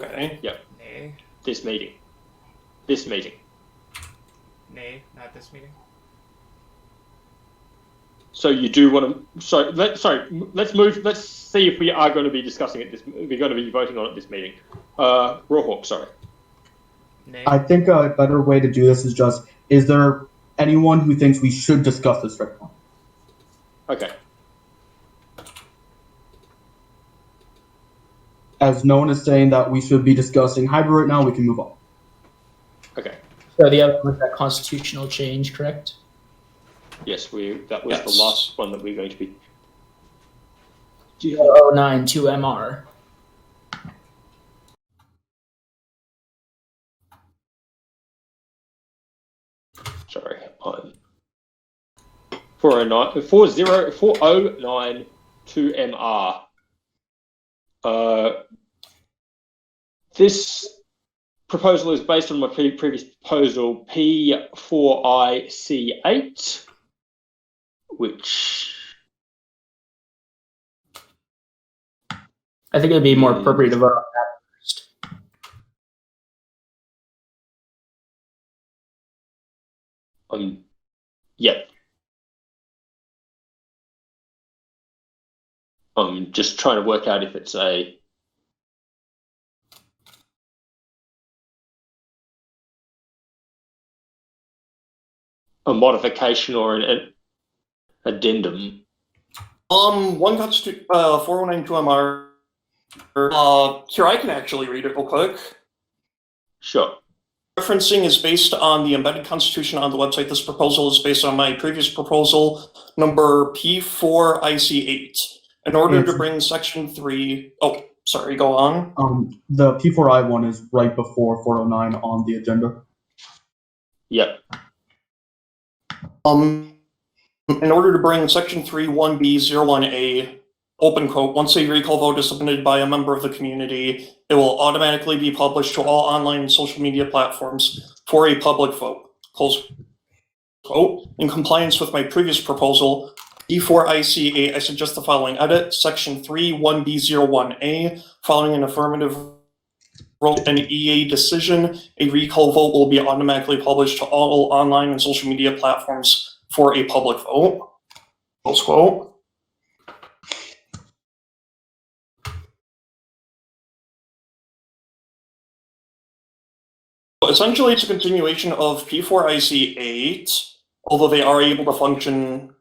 Okay. Nay. this meeting. This meeting. Nay, not this meeting. So you do want to? Let's move. Let's see if we are going to be discussing it. We're going to be voting on it this meeting. Rawhawk, sorry. Nay. I think a better way to do this is just, is there anyone who thinks we should discuss this right now? Okay. As no one is saying that we should be discussing hybrid right now, we can move on. Okay. So the other was that constitutional change, correct? Yes, that was Yes. the last one that we're going to be. 009 2MR. Sorry, on 409 2MR. This proposal is based on my previous proposal P4IC8, which I think it'd be more appropriate to vote on that first. Yep. I'm just trying to work out if it's a modification or an addendum. 4192 MR. Here, I can actually read it real quick. Sure. Referencing is based on the embedded constitution on the website. This proposal is based on my previous proposal, number P4IC8. In order to bring section 3... Oh, sorry, go on. The P4I one is right before 409 on the agenda. Yep. In order to bring section 3(1)(b)(01)(a), open quote, once a recall vote is submitted by a member of the community, it will automatically be published to all online and social media platforms for a public vote, close quote. In compliance with my previous proposal, P4IC8, I suggest the following edit. Section 3(1)(b)(01)(a), following an affirmative vote and EA decision, a recall vote will be automatically published to all online and social media platforms for a public vote, close quote. Essentially, it's a continuation of P4IC8, although they are able to function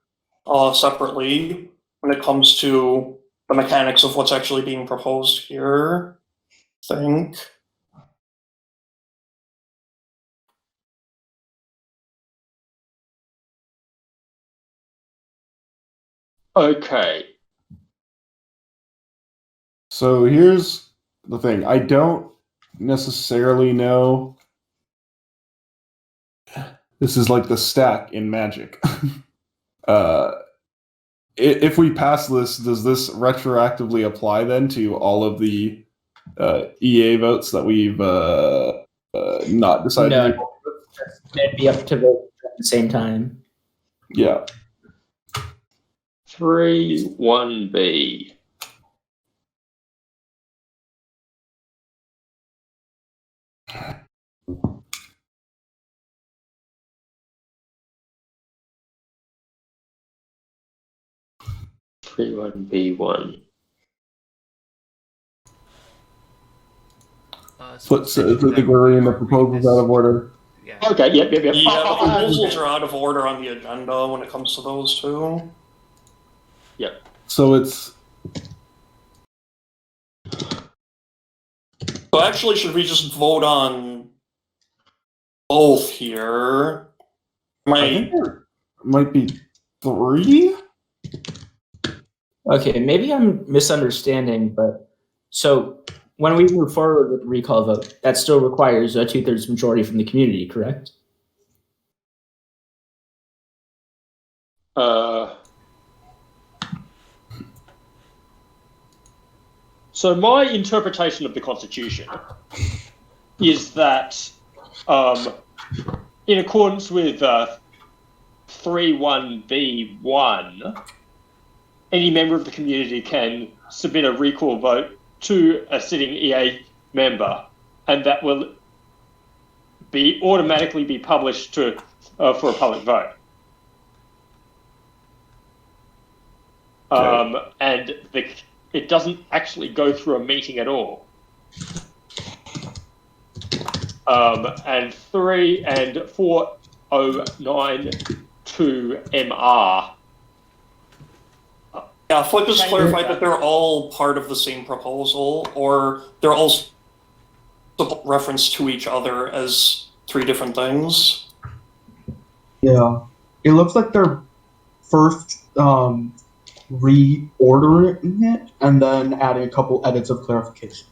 separately when it comes to the mechanics of what's actually being proposed here, I think. Okay. So here's the thing. I don't necessarily know. This is like the stack in Magic. If we pass this, does this retroactively apply then to all of the EA votes that we've not decided? No, it'd be up to vote at the same time. Yeah. 3(1)(b). (3)(1)(b)(1). So I think we're in the proposals out of order. Yeah. Okay, yep. Yeah, the proposals are out of order on the agenda when it comes to those two. Yep. So it's... So actually, should we just vote on both here? I think there might be 3? Okay, maybe I'm misunderstanding, but so when we move forward with the recall vote, that still requires a 2/3 majority from the community, correct? So my interpretation of the Constitution is that, in accordance with 3(1)(b)(1), any member of the community can submit a recall vote to a sitting EA member, and that will be automatically be published to for a public vote. And it doesn't actually go through a meeting at all. And 3 and 4092 MR. Yeah, Flip has clarified that they're all part of the same proposal, or they're all referenced to each other as 3 different things. Yeah. It looks like they're first reordering it and then adding a couple edits of clarification.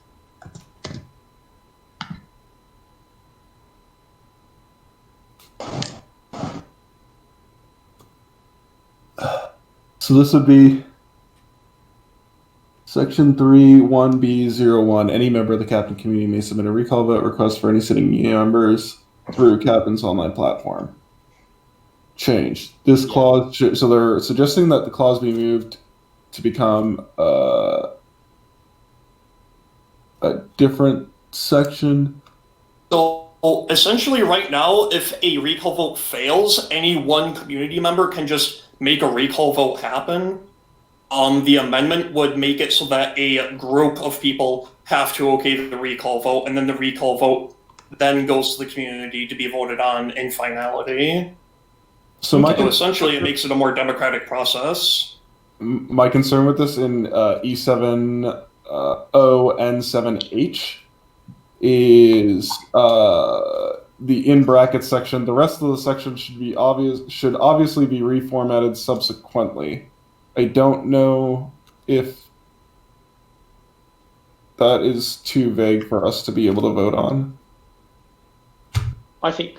So this would be Section 3(1)(b)(01). Any member of the Captain community may submit a recall vote request for any sitting members through Captain's online platform. Change. This clause, so they're suggesting that the clause be moved to become a different section? So essentially, right now, if a recall vote fails, any one community member can just make a recall vote happen. The amendment would make it so that a group of people have to okay the recall vote, and then the recall vote then goes to the community to be voted on in finality. So So essentially, it makes it a more democratic process. my concern with this in E7O N7H is the in bracket section. The rest of the section should obviously be reformatted subsequently. I don't know if that is too vague for us to be able to vote on. I think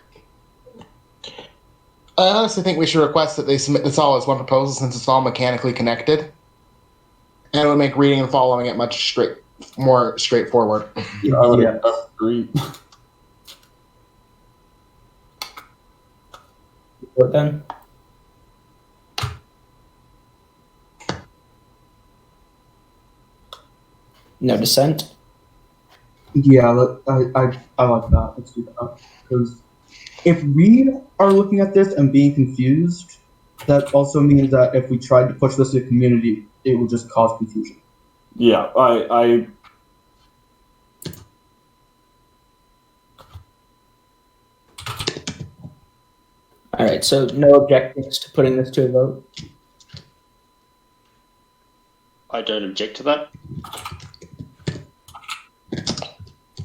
I honestly think we should request that they submit this all as one proposal since it's all mechanically connected. And it would make reading and following it much more straightforward. I would agree. Vote then. No dissent. Yeah, I like that. Let's do that. Because if we are looking at this and being confused, that also means that if we tried to push this to the community, it would just cause confusion. Yeah, I All right. So no objections to putting this to a vote. I don't object to that.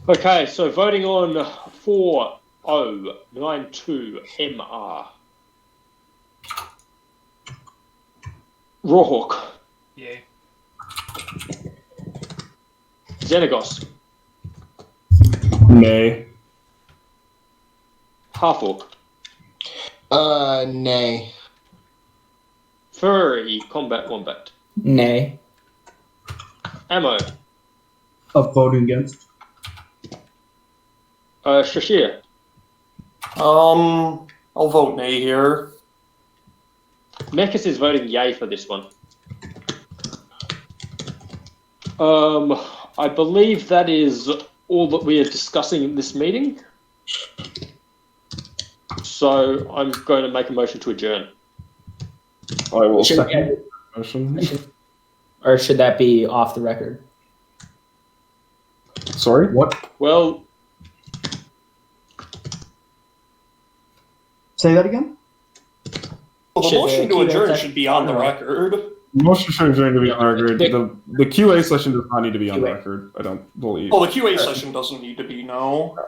Okay, so voting on 4092MR. Rawhawk, Yay. Xenagos, nay. Halfork, Nay. Furry Combat Wombat, Nay. Ammo, Of voting against. Shashir, I'll vote nay here. Mechas is voting yay for this one. I believe that is all that we are discussing in this meeting. So I'm going to make a motion to adjourn. I will Should second we- the motion. Or should that be off the record? Sorry? What? Well, Say that again? Well, the Should motion the to adjourn Q&A should be on the record. Motion should adjourn to be on the record. The QA session does not need to be on the QA. record, I don't believe. Well, the QA session doesn't need to be, no.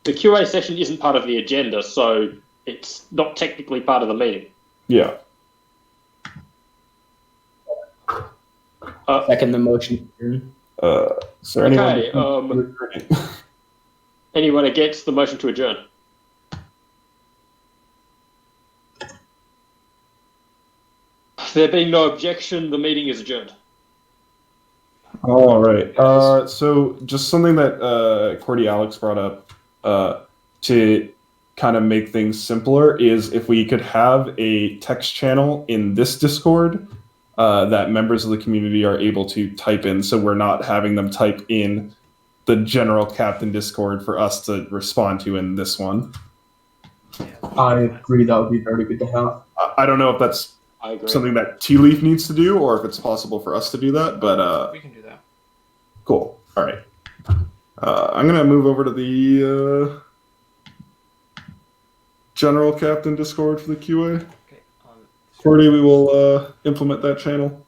the QA session isn't part of the agenda, so it's not technically part of the meeting. Yeah. Second the motion. Is there anyone? Okay, anyone against the motion to adjourn? There being no objection, the meeting is adjourned. All right. So just something that Cordy Alex brought up to kind of make things simpler is if we could have a text channel in this Discord that members of the community are able to type in, so we're not having them type in the general Captain Discord for us to respond to in this one. I agree. That would be very good to have. I don't know if that's I agree. something that Tea Leaf needs to do or if it's possible for us to do that, but We can do that. cool. All right. I'm going to move over to the general Captain Discord for the QA. Okay. Cordy, we will implement that channel.